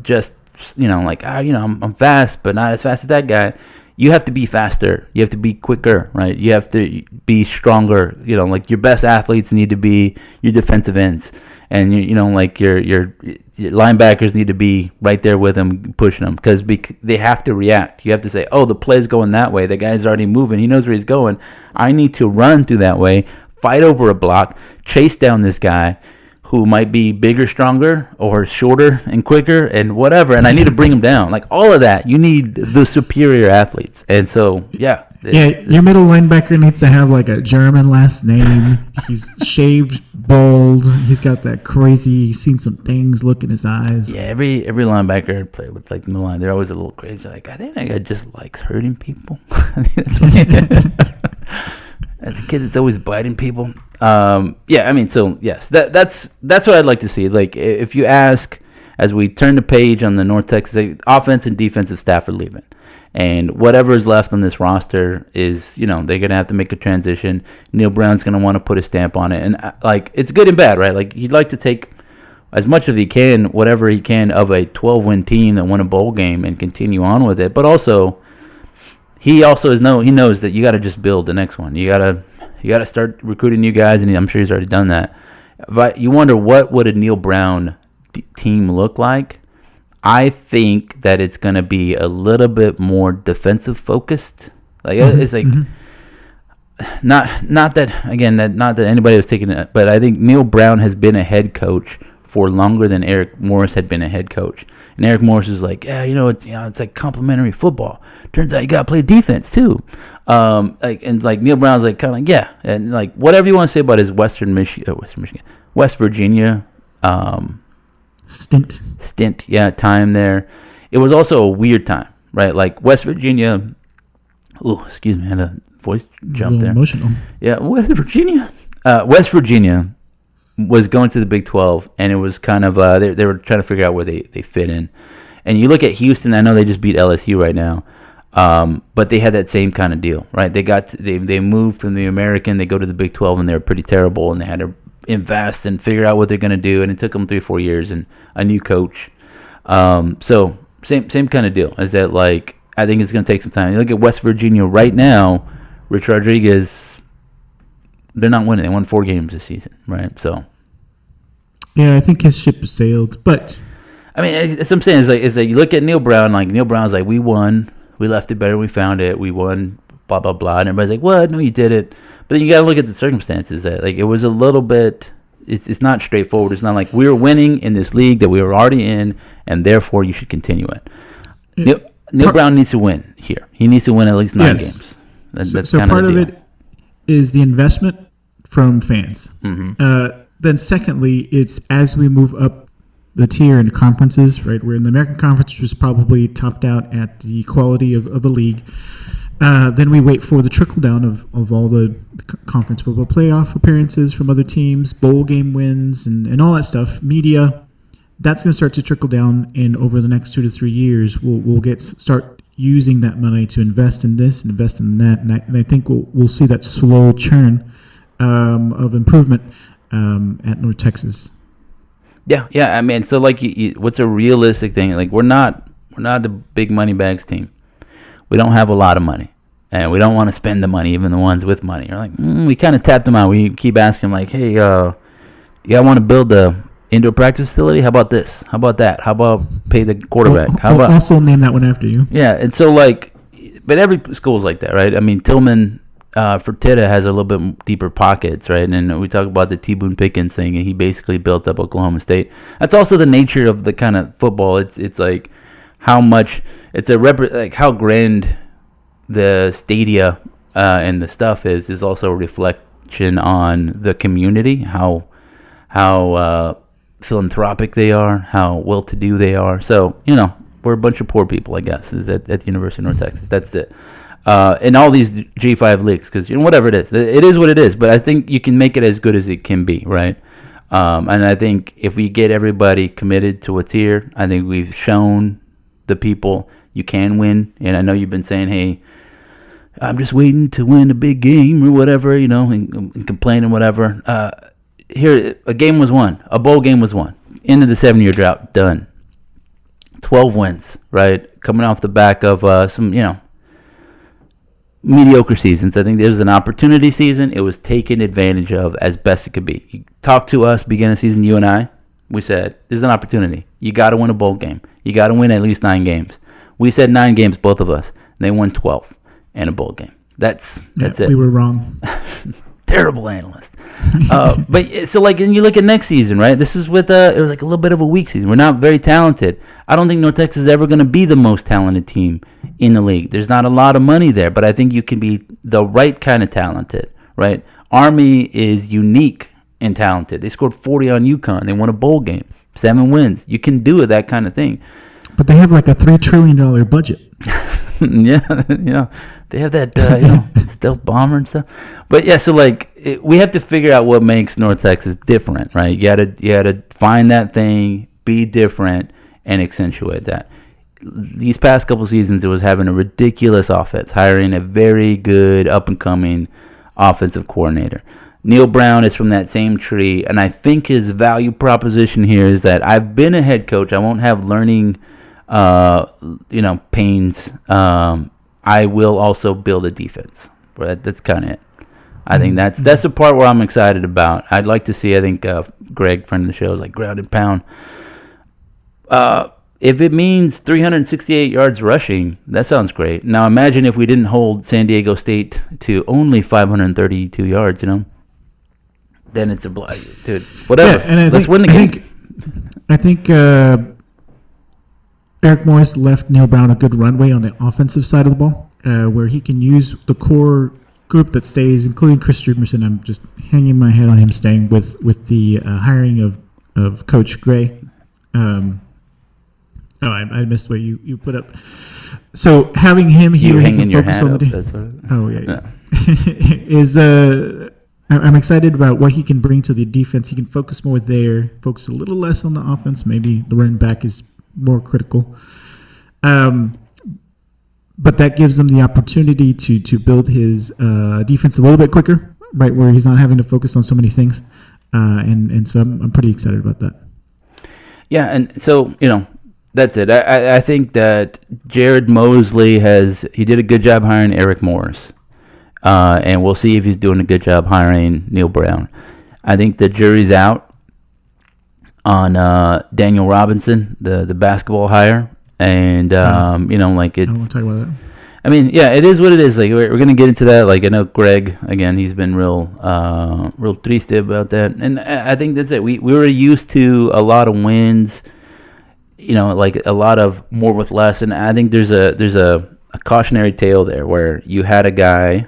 just I'm fast, but not as fast as that guy. You have to be faster. You have to be quicker, right? You have to be stronger. Like your best athletes need to be your defensive ends, and your linebackers need to be right there with them, pushing them, because they have to react. You have to say, "Oh, the play's going that way. The guy's already moving. He knows where he's going. I need to run through that way, fight over a block, chase down this guy who might be bigger, stronger, or shorter and quicker and whatever, and I need to bring him down." Like, all of that, you need the superior athletes. And so, your middle linebacker needs to have like a German last name. He's shaved, bald. He's got that crazy, seen some things look in his eyes. Yeah, every linebacker I play with, like, the middle line, they're always a little crazy. Like, I think that guy just likes hurting people. I think that's what as a kid, it's always biting people. Yes, that's what I'd like to see. Like, if you ask, as we turn the page on the North Texas offense and defensive staff are leaving, and whatever is left on this roster is, they're gonna have to make a transition. Neil Brown's gonna want to put a stamp on it, and like, it's good and bad, right? Like, he'd like to take as much as he can, whatever he can, of a 12-win team that won a bowl game and continue on with it, but also. He knows that you got to just build the next one. You got to start recruiting new guys, and I'm sure he's already done that. But you wonder, what would a Neil Brown team look like? I think that it's going to be a little bit more defensive focused. Like, it's like not that anybody was taking it, but I think Neil Brown has been a head coach for longer than Eric Morris had been a head coach. And Eric Morris is like, it's like complimentary football. Turns out you got to play defense too. Like Neil Brown's like kind of like, yeah, and like whatever you want to say about his West Virginia stint, yeah, time there. It was also a weird time, right? Like West Virginia. Oh, excuse me, I had a voice jump there. Emotional. Yeah, West Virginia was going to the Big 12, and it was kind of they were trying to figure out where they fit in. And you look at Houston. I know they just beat LSU right now, but they had that same kind of deal, right? They moved from the American, they go to the Big 12, and they were pretty terrible, and they had invest and figure out what they're going to do. And it took them 3-4 years and a new coach. So same kind of deal. Is that like I think it's going to take some time. You look at West Virginia right now. Rich Rodriguez, they're not winning. They won 4 games this season, right? So. Yeah, I think his ship has sailed, but I mean, that's what I'm saying. Is that you look at Neil Brown, like Neil Brown's like, we won, we left it better, we found it, we won, blah blah blah, and everybody's like, what? No, you did it. But then you got to look at the circumstances. That like it was a little bit. It's not straightforward. It's not like we were winning in this league that we were already in, and therefore you should continue it. Neil Brown needs to win here. He needs to win at least 9 games. That's so kind part of the deal. of it is the investment from fans. Mm-hmm. Then secondly, it's as we move up the tier in conferences, right? We're in the American Conference, which was probably topped out at the quality of a league. Then we wait for the trickle down of all the conference football playoff appearances from other teams, bowl game wins, and all that stuff. Media, that's going to start to trickle down, and over the next 2 to 3 years, we'll start using that money to invest in this and invest in that, and I think we'll see that slow churn of improvement at North Texas. Yeah. I mean, so like, what's a realistic thing? Like, we're not a big money bags team. We don't have a lot of money, and we don't want to spend the money, even the ones with money. We're like, we kind of tap them out. We keep asking them, like, hey, you want to build a indoor practice facility? How about this? How about that? How about pay the quarterback? How about also name that one after you? Yeah, and so like, but every school's like that, right? I mean, Tillman. Fertitta has a little bit deeper pockets, right? And we talk about the T. Boone Pickens thing, and he basically built up Oklahoma State. That's also the nature of the kind of football. It's like how much it's like how grand the stadia and the stuff is also a reflection on the community, how philanthropic they are, how well-to-do they are. So we're a bunch of poor people, I guess, is at the University of North Texas. That's it. In all these G5 leagues, because whatever it is what it is. But I think you can make it as good as it can be, right? And I think if we get everybody committed to what's here, I think we've shown the people you can win. And I know you've been saying, hey, I'm just waiting to win a big game or whatever, and complaining, whatever. Here, a game was won. A bowl game was won. End of the 7-year drought, done. 12 wins, right? Coming off the back of some, mediocre seasons. I think there was an opportunity season. It was taken advantage of as best it could be. You talked to us beginning of season, you and I. We said, this is an opportunity. You got to win a bowl game. You got to win at least 9 games. We said 9 games, both of us. They won 12 and a bowl game. That's it. We were wrong. Terrible analyst. But so like, and you look at next season, right? This is with it was like a little bit of a weak season. We're not very talented. I don't think North Texas is ever going to be the most talented team in the league. There's not a lot of money there, but I think you can be the right kind of talented, right? Army is unique and talented. They scored 40 on UConn. They won a bowl game, 7 wins. You can do it, that kind of thing. But they have like a $3 trillion budget. Yeah, they have that stealth bomber and stuff. But yeah, so like we have to figure out what makes North Texas different, right? You gotta find that thing, be different, and accentuate that. These past couple seasons, it was having a ridiculous offense, hiring a very good up and coming offensive coordinator. Neil Brown is from that same tree, and I think his value proposition here is that I've been a head coach. I won't have learning pains. I will also build a defense. That's kind of it. I think that's the part where I'm excited about. I'd like to see, I think Greg, friend of the show, is like ground and pound. If it means 368 yards rushing, that sounds great. Now imagine if we didn't hold San Diego State to only 532 yards, then it's a dude. Whatever. Yeah, and let's win the game. I think Eric Morris left Neil Brown a good runway on the offensive side of the ball, where he can use the core group that stays, including Chris Streamerson. I'm just hanging my head on him staying with the hiring of Coach Gray. I missed what you put up. So having him here, you hanging your focus hat on the up. That's what oh yeah. Is I'm excited about what he can bring to the defense. He can focus more there, focus a little less on the offense. Maybe the running back is more critical. But that gives him the opportunity to build his defense a little bit quicker, right, where he's not having to focus on so many things. and so I'm pretty excited about that. Yeah, and so that's it. I think that Jared Mosley he did a good job hiring Eric Morris, and we'll see if he's doing a good job hiring Neil Brown. I think the jury's out on Daniel Robinson, the basketball hire, and I don't want to talk about that. I mean, yeah, it is what it is. Like we're gonna get into that. Like I know Greg again, he's been real triste about that, and I think that's it. We were used to a lot of wins, like a lot of more with less, and I think there's a cautionary tale there where you had a guy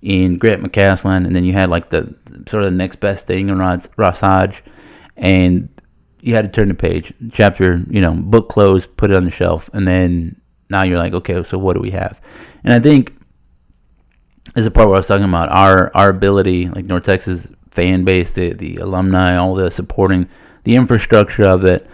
in Grant McCaslin, and then you had like the sort of the next best thing in Ross Hodge, and you had to turn the page, chapter, book closed, put it on the shelf, and then now you're like, okay, so what do we have? And I think as a part where I was talking about our ability, like North Texas fan base, the alumni, all the supporting, the infrastructure of it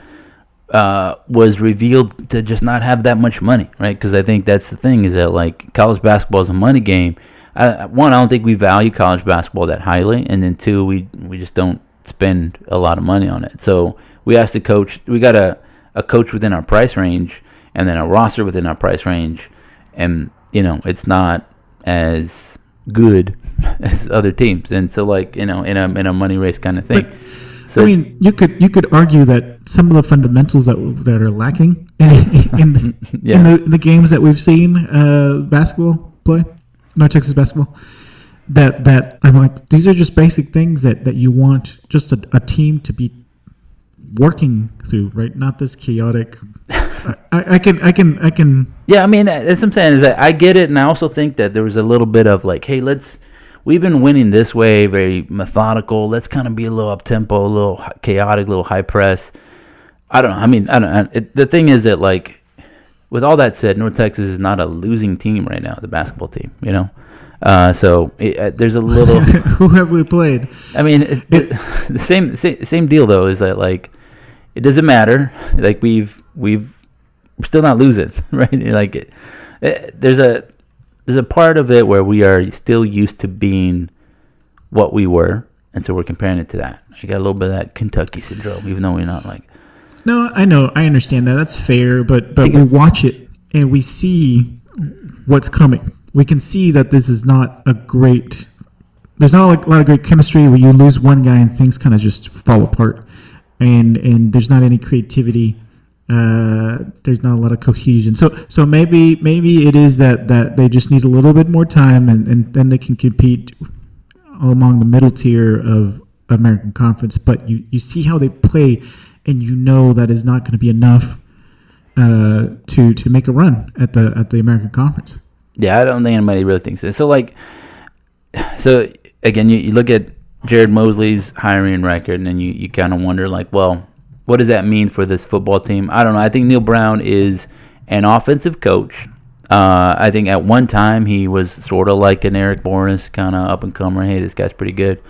was revealed to just not have that much money, right? Because I think that's the thing, is that like college basketball is a money game. One, I don't think we value college basketball that highly, and then two, we just don't spend a lot of money on it. So we asked the coach, we got a coach within our price range, and then a roster within our price range, and it's not as good as other teams, and so like in a money race kind of thing. But, so, I mean, you could argue that some of the fundamentals that are lacking in the games that we've seen basketball play, North Texas basketball, that I'm like, these are just basic things that you want just a team to be working through, right? Not this chaotic. I can. Yeah, I mean, that's what I'm saying, is that I get it, and I also think that there was a little bit of like, hey, we've been winning this way, very methodical. Let's kind of be a little up tempo, a little chaotic, a little high press. I don't know. I mean, the thing is that like, with all that said, North Texas is not a losing team right now, the basketball team. So there's a little. Who have we played? I mean, the same deal though, is that like, it doesn't matter. Like we're still not losing, right? Like there's a part of it where we are still used to being what we were, and so we're comparing it to that. I got a little bit of that Kentucky syndrome, even though we're not like. No, I know, I understand that. That's fair, but we watch it and we see what's coming. We can see that this is not a great. There's not a lot of great chemistry where you lose one guy and things kind of just fall apart, and there's not any creativity. There's not a lot of cohesion. So maybe it is that they just need a little bit more time, and then they can compete all along the middle tier of American Conference. But you see how they play, and that is not going to be enough to make a run at the American Conference. Yeah, I don't think anybody really thinks this. So again, you look at Jared Mosley's hiring record, and then you kind of wonder, like, well, what does that mean for this football team? I don't know. I think Neil Brown is an offensive coach. I think at one time he was sort of like an Eric Morris kind of up-and-comer. Hey, this guy's pretty good.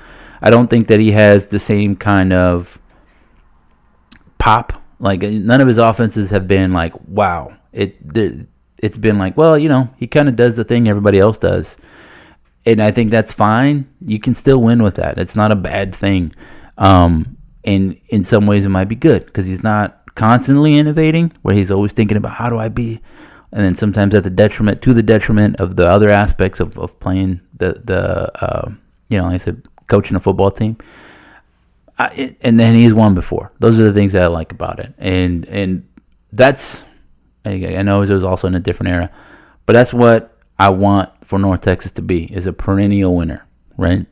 I don't think that he has the same kind of pop. Like, none of his offenses have been like, wow. It's been like, well, he kind of does the thing everybody else does. And I think that's fine. You can still win with that. It's not a bad thing. And in some ways it might be good because he's not constantly innovating, where he's always thinking about how do I be, and then sometimes to the detriment of the other aspects of playing like I said, coaching a football team. And then he's won before. Those are the things that I like about it. And that's, I know it was also in a different era, but that's what I want for North Texas to be, is a perennial winner, right?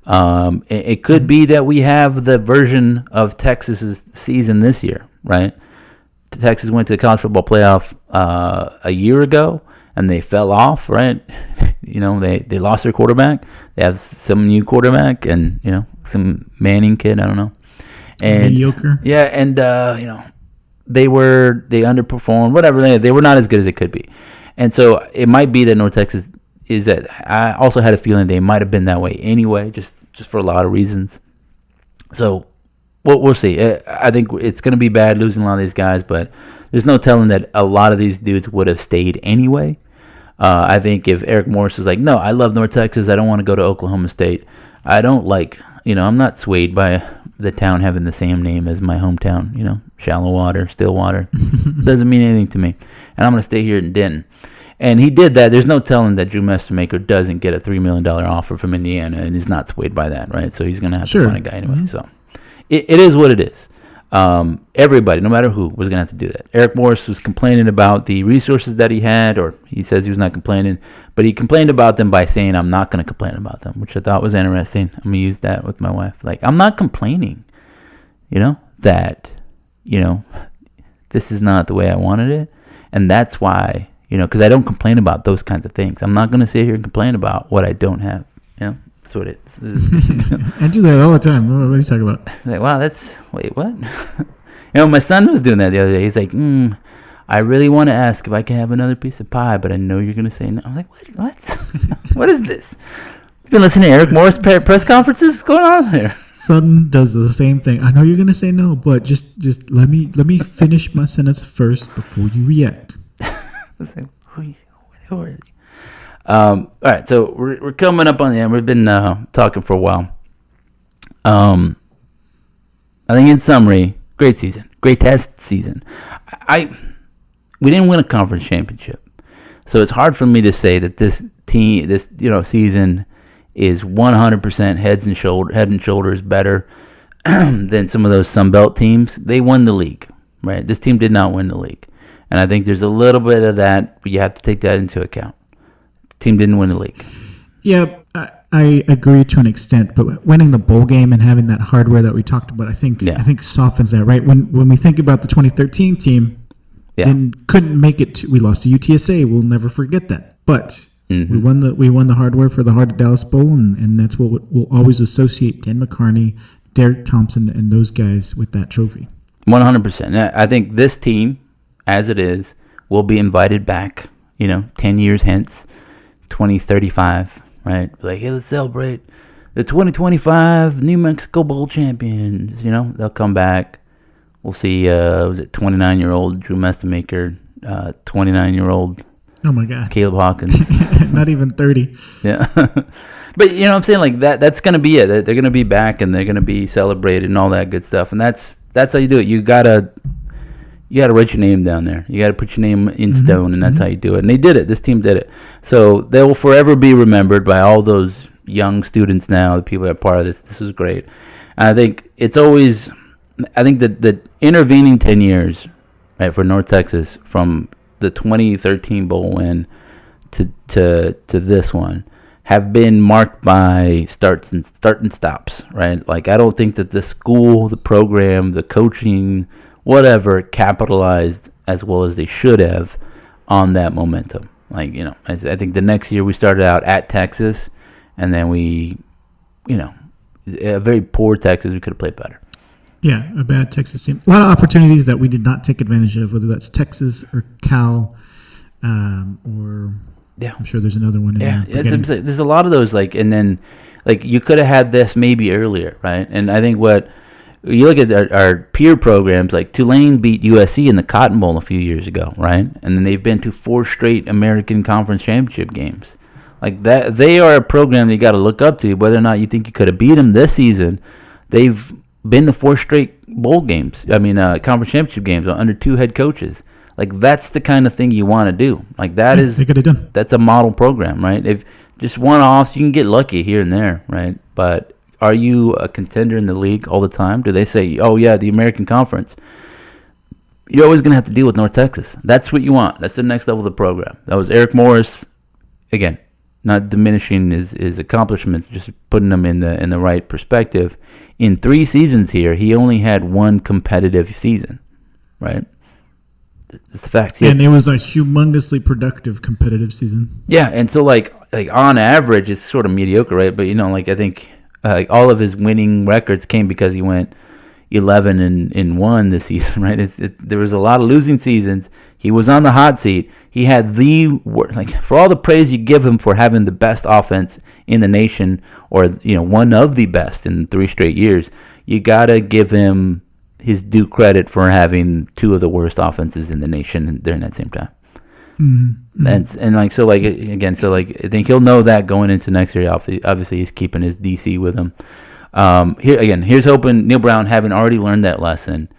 It could be that we have the version of Texas's season this year, right? Texas went to the college football playoff a year ago, and they fell off, right? They lost their quarterback. They have some new quarterback, and some Manning kid, I don't know. And mediocre. Yeah, and they underperformed, whatever. They were not as good as it could be, and so it might be that North Texas is that. I also had a feeling they might have been that way anyway, just for a lot of reasons. So we'll see. I think it's going to be bad losing a lot of these guys, but there's no telling that a lot of these dudes would have stayed anyway. I think if Eric Morris was like, no, I love North Texas, I don't want to go to Oklahoma State. I don't I'm not swayed by the town having the same name as my hometown. Shallow Water, Stillwater, doesn't mean anything to me, and I'm gonna stay here in Denton. And he did that. There's no telling that Drew Mestermaker doesn't get a $3 million offer from Indiana and is not swayed by that, right? So he's going to have to find a guy anyway. Mm-hmm. So it is what it is. Everybody, no matter who, was going to have to do that. Eric Morris was complaining about the resources that he had, or he says he was not complaining, but he complained about them by saying, I'm not going to complain about them, which I thought was interesting. I'm going to use that with my wife. Like, I'm not complaining, that, this is not the way I wanted it. And that's why... because I don't complain about those kinds of things. I'm not going to sit here and complain about what I don't have. That's what it is. I do that all the time. What are you talking about? Like, wow, wait, what? My son was doing that the other day. He's like, I really want to ask if I can have another piece of pie, but I know you're going to say no. I'm like, what? What is this? You've been listening to Eric Morris press conferences? What's going on there? Son does the same thing. I know you're going to say no, but just let me finish my sentence first before you react. Like, who are you? All right, so we're coming up on the end. We've been talking for a while. I think in summary, great season, great test season. We didn't win a conference championship, so it's hard for me to say that this season is 100% head and shoulders better than some of those Sun Belt teams. They won the league, right? This team did not win the league. And I think there's a little bit of that, but you have to take that into account. The team didn't win the league. Yeah, I agree to an extent, but winning the bowl game and having that hardware that we talked about, I think softens that, right? When we think about the 2013 team, couldn't make it. We lost to UTSA. We'll never forget that. But we won the hardware for the Heart of Dallas Bowl, and that's what we'll always associate Dan McCarney, Derek Thompson, and those guys with that trophy. 100%. I think this team, as it is, will be invited back, 10 years hence, 2035, right? Like, hey, let's celebrate the 2025 New Mexico Bowl champions. They'll come back. We'll see, 29-year-old Drew Mestermaker, 29-year-old oh my God, Caleb Hawkins. Not even 30. Yeah. But, I'm saying, like, that's going to be it. They're going to be back, and they're going to be celebrated and all that good stuff. And that's how you do it. You got to write your name down there. You got to put your name in stone, and that's how you do it. And they did it. This team did it. So they will forever be remembered by all those young students now, the people that are part of this. This was great. And I think it's always, that the intervening 10 years, right, for North Texas, from the 2013 bowl win to this one, have been marked by start and stops, right? Like, I don't think that the school, the program, the coaching, whatever, capitalized as well as they should have on that momentum. Like, I think the next year we started out at Texas, and then we, a very poor Texas, we could have played better. Yeah, a bad Texas team. A lot of opportunities that we did not take advantage of, whether that's Texas or Cal, or I'm sure there's another one in there. There's a lot of those, and then you could have had this maybe earlier, right? And I think what you look at our peer programs, like Tulane beat USC in the Cotton Bowl a few years ago, right? And then they've been to 4 straight American Conference Championship games. Like that, they are a program that you got to look up to, whether or not you think you could have beat them this season. They've been to 4 straight bowl games. Conference Championship games under 2 head coaches. Like, that's the kind of thing you want to do. Like, they could have done. That's a model program, right? If just one-offs, you can get lucky here and there, right? But are you a contender in the league all the time? Do they say, oh, yeah, the American Conference? You're always going to have to deal with North Texas. That's what you want. That's the next level of the program. That was Eric Morris. Again, not diminishing his accomplishments, just putting them in the right perspective. In 3 seasons here, he only had 1 competitive season, right? It's the fact. And it was a humongously productive competitive season. Yeah, and so like on average, it's sort of mediocre, right? But I think all of his winning records came because he went 11-1 this season, right? There was a lot of losing seasons. He was on the hot seat. He had for all the praise you give him for having the best offense in the nation, or one of the best in 3 straight years, you gotta give him his due credit for having 2 of the worst offenses in the nation during that same time. Mm-hmm. I think he'll know that going into next year. Obviously he's keeping his DC with him. Here's hoping Neil Brown, having already learned that lesson,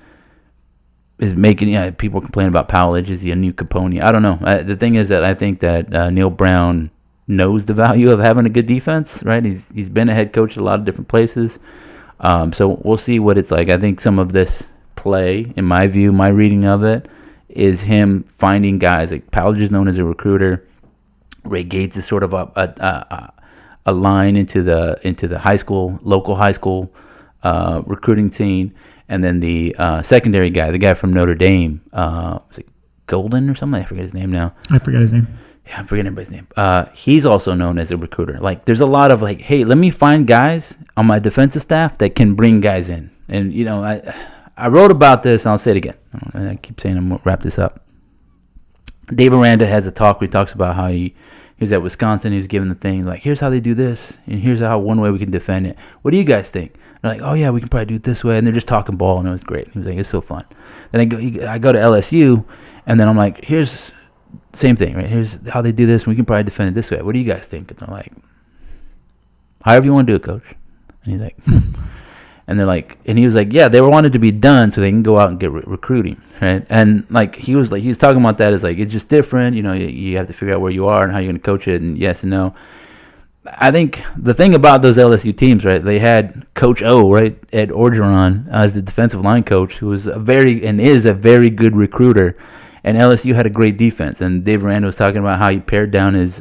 is making. People complain about Powledge. Is he a new Capone? I don't know. The thing is that I think that Neil Brown knows the value of having a good defense. Right? He's been a head coach at a lot of different places. So we'll see what it's like. I think some of this play, in my view, my reading of it, is him finding guys. Like Powledge is known as a recruiter. Ray Gates is sort of a line into the high school, local high school recruiting scene, and then the secondary guy, the guy from Notre Dame, was it Golden or something? I forget his name now. I forgot his name. Yeah, I'm forgetting everybody's name. He's also known as a recruiter. Like, there's a lot of like, hey, let me find guys on my defensive staff that can bring guys in. And I wrote about this, and I'll say it again. I keep saying I'm gonna wrap this up. Dave Aranda has a talk where he talks about how he was at Wisconsin. He was given the thing like, here's how they do this, and here's how one way we can defend it. What do you guys think? They're like, oh yeah, we can probably do it this way, and they're just talking ball, and it was great. He was like, it's so fun. Then I go to LSU, and then I'm like, here's same thing, right? Here's how they do this, and we can probably defend it this way. What do you guys think? And they're like, however you want to do it, coach. And he's like, and they're like, and he was like, yeah, they wanted to be done so they can go out and get recruiting, right? And like he was talking about that as like, it's just different, you have to figure out where you are and how you're going to coach it, and yes and no. I think the thing about those LSU teams, right, they had Coach O, right, Ed Orgeron, as the defensive line coach, who was is a very good recruiter, and LSU had a great defense. And Dave Aranda was talking about how he pared down his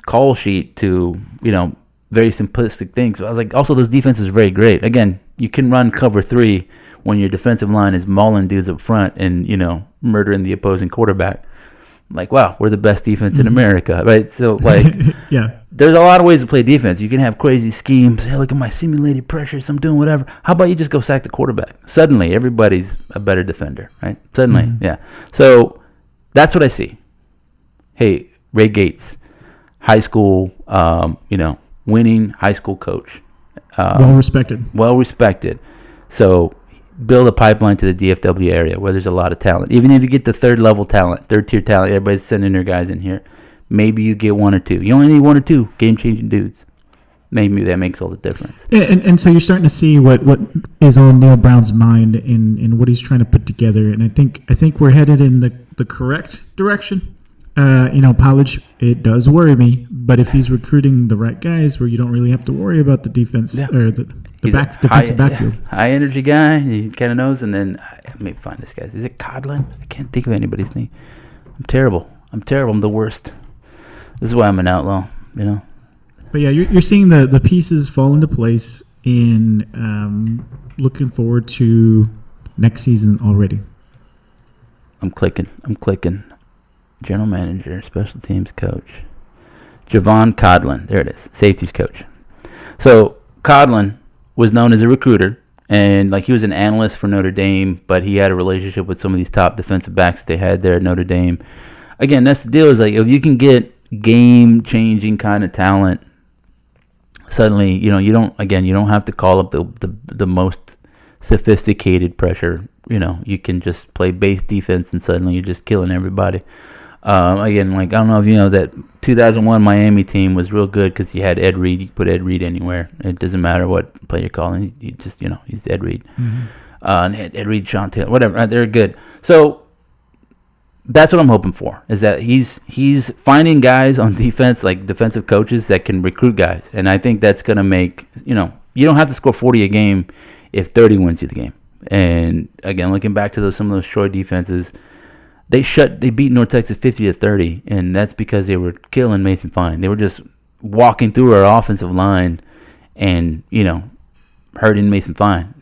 call sheet to very simplistic things. So I was like, also those defenses are very great. Again, you can run cover 3 when your defensive line is mauling dudes up front and murdering the opposing quarterback. Like, wow, we're the best defense in America, right? So, like, yeah, there's a lot of ways to play defense. You can have crazy schemes. Hey, look at my simulated pressures. I'm doing whatever. How about you just go sack the quarterback? Suddenly, everybody's a better defender, right? Suddenly, yeah. So that's what I see. Hey, Ray Gates, high school, winning high school coach. Well respected. So build a pipeline to the DFW area where there's a lot of talent. Even if you get the third tier talent, everybody's sending their guys in here. Maybe you get 1 or 2. You only need 1 or 2 game-changing dudes. Maybe that makes all the difference. And so you're starting to see what is on Neil Brown's mind in what he's trying to put together. And I think we're headed in the correct direction. Powledge, it does worry me, but if he's recruiting the right guys where you don't really have to worry about the defense or the defensive backfield. High energy guy, he kind of knows. And then let me find this guy. Is it Codlin? I can't think of anybody's name. I'm terrible. I'm the worst. This is why I'm an outlaw, But yeah, you're seeing the pieces fall into place, and looking forward to next season already. I'm clicking. General manager, special teams coach, Javon Codlin. There it is, safeties coach. So Codlin was known as a recruiter, and like he was an analyst for Notre Dame, but he had a relationship with some of these top defensive backs that they had there at Notre Dame. Again, that's the deal. Is like if you can get game-changing kind of talent, suddenly you don't have to call up the most sophisticated pressure. You can just play base defense, and suddenly you're just killing everybody. Again, like I don't know if you know that 2001 Miami team was real good because you had Ed Reed. You could put Ed Reed anywhere. It doesn't matter what play you're calling. You just he's Ed Reed. Mm-hmm. And Ed Reed, Sean Taylor, whatever. Right? They're good. So that's what I'm hoping for. Is that he's finding guys on defense, like defensive coaches that can recruit guys, and I think that's gonna make you don't have to score 40 a game if 30 wins you the game. And again, looking back to some of those Troy defenses. They beat North Texas 50-30, and that's because they were killing Mason Fine. They were just walking through our offensive line and, hurting Mason Fine.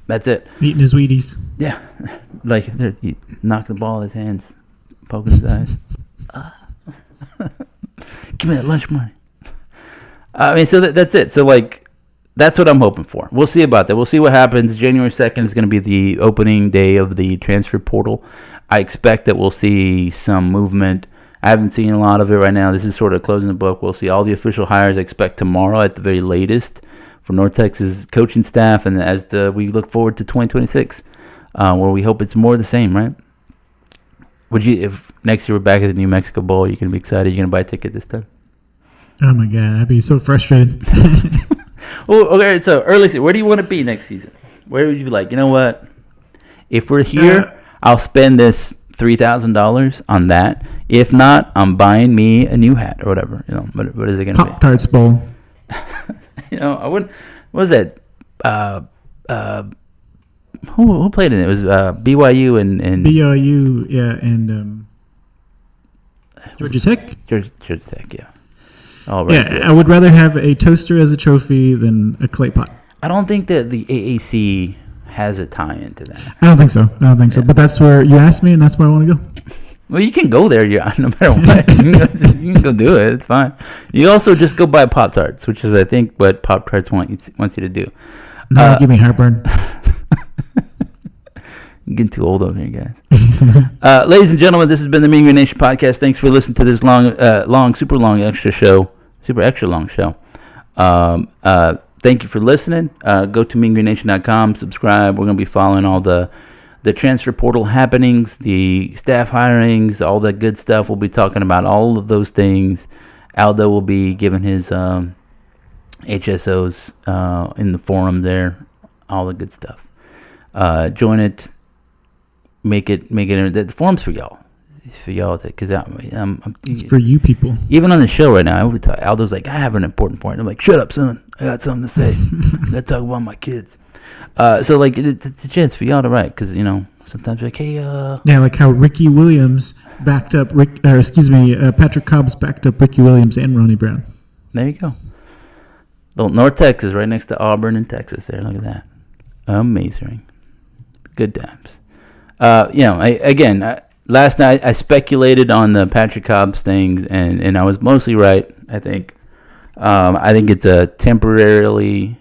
That's it. Eating his Wheaties. Yeah. Like, he knocked the ball in his hands, poking his eyes. Give me that lunch money. So that's it. So, that's what I'm hoping for. We'll see about that. We'll see what happens. January 2nd is going to be the opening day of the transfer portal. I expect that we'll see some movement. I haven't seen a lot of it right now. This is sort of closing the book. We'll see all the official hires I expect tomorrow at the very latest for North Texas coaching staff, and we look forward to 2026, where we hope it's more of the same, right? If next year we're back at the New Mexico Bowl, you going to be excited? You going to buy a ticket this time? Oh my god, I'd be so frustrated. Oh, okay. So early season, where do you want to be next season? Where would you be like? You know what? If we're here, I'll spend this $3,000 on that. If not, I'm buying me a new hat or whatever. You know, what is it going to be? Pop-Tarts Bowl. You know, I wouldn't. What was that? Who played in it? It was BYU and BYU, yeah, and Georgia Tech. Georgia Tech, yeah. All right. Yeah, I would rather have a toaster as a trophy than a clay pot. I don't think that the AAC has a tie-in to that. I don't think so. But that's where you asked me, and that's where I want to go. Well, you can go there, no matter what. You can go do it. It's fine. You also just go buy Pop-Tarts, which is, I think, what Pop-Tarts wants you to do. No, give me heartburn. You're getting too old over here, guys. Ladies and gentlemen, this has been the Mean Green Nation podcast. Thanks for listening to this super extra long show. Thank you for listening. Go to meangreennation.com, subscribe. We're going to be following all the transfer portal happenings, the staff hirings, all that good stuff. We'll be talking about all of those things. Aldo will be giving his HSOs in the forum there, all the good stuff. Join it. Make it. The forum's for y'all. It's for y'all, because it's for you people. Even on the show right now, Aldo's like, I have an important point. I'm like, shut up, son. I got something to say. I got to talk about my kids. So like, it's a chance for y'all to write, because sometimes you're like, hey, yeah, like how Ricky Williams backed up Patrick Cobbs backed up Ricky Williams and Ronnie Brown. There you go. Well, North Texas, right next to Auburn in Texas. There, look at that. Amazing. Good times. Last night I speculated on the Patrick Cobbs things, and I was mostly right. I think it's a temporary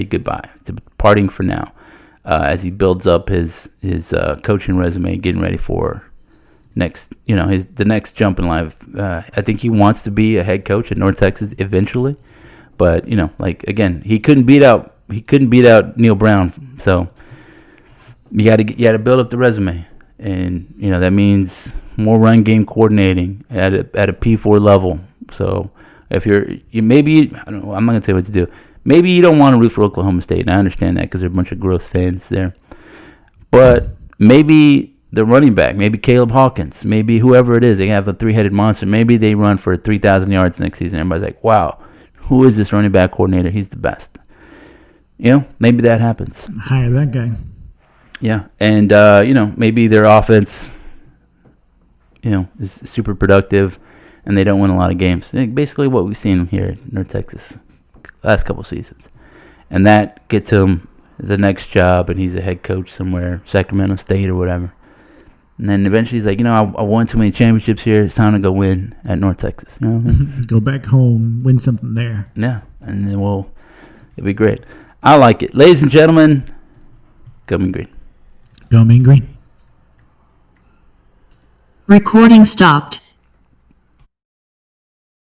goodbye. It's a parting for now, as he builds up his coaching resume, getting ready for the next jump in life. I think he wants to be a head coach at North Texas eventually, but he couldn't beat out Neil Brown, so. You got to build up the resume, and that means more run game coordinating at a P4 level. So if maybe I don't know, I'm not gonna tell you what to do. Maybe you don't want to root for Oklahoma State, and I understand that because there are a bunch of gross fans there. But maybe the running back, maybe Caleb Hawkins, maybe whoever it is, they have a three-headed monster. Maybe they run for 3,000 yards next season. Everybody's like, wow, who is this running back coordinator? He's the best. Maybe that happens. Hire that guy. Yeah, and maybe their offense, is super productive, and they don't win a lot of games. Basically, what we've seen here at North Texas last couple seasons, and that gets him the next job, and he's a head coach somewhere, Sacramento State or whatever. And then eventually he's like, I won too many championships here. It's time to go win at North Texas. You know what I mean? Go back home, win something there. Yeah, and then it'll be great. I like it, ladies and gentlemen. Go Mean Green. Go Mean Green. Recording stopped.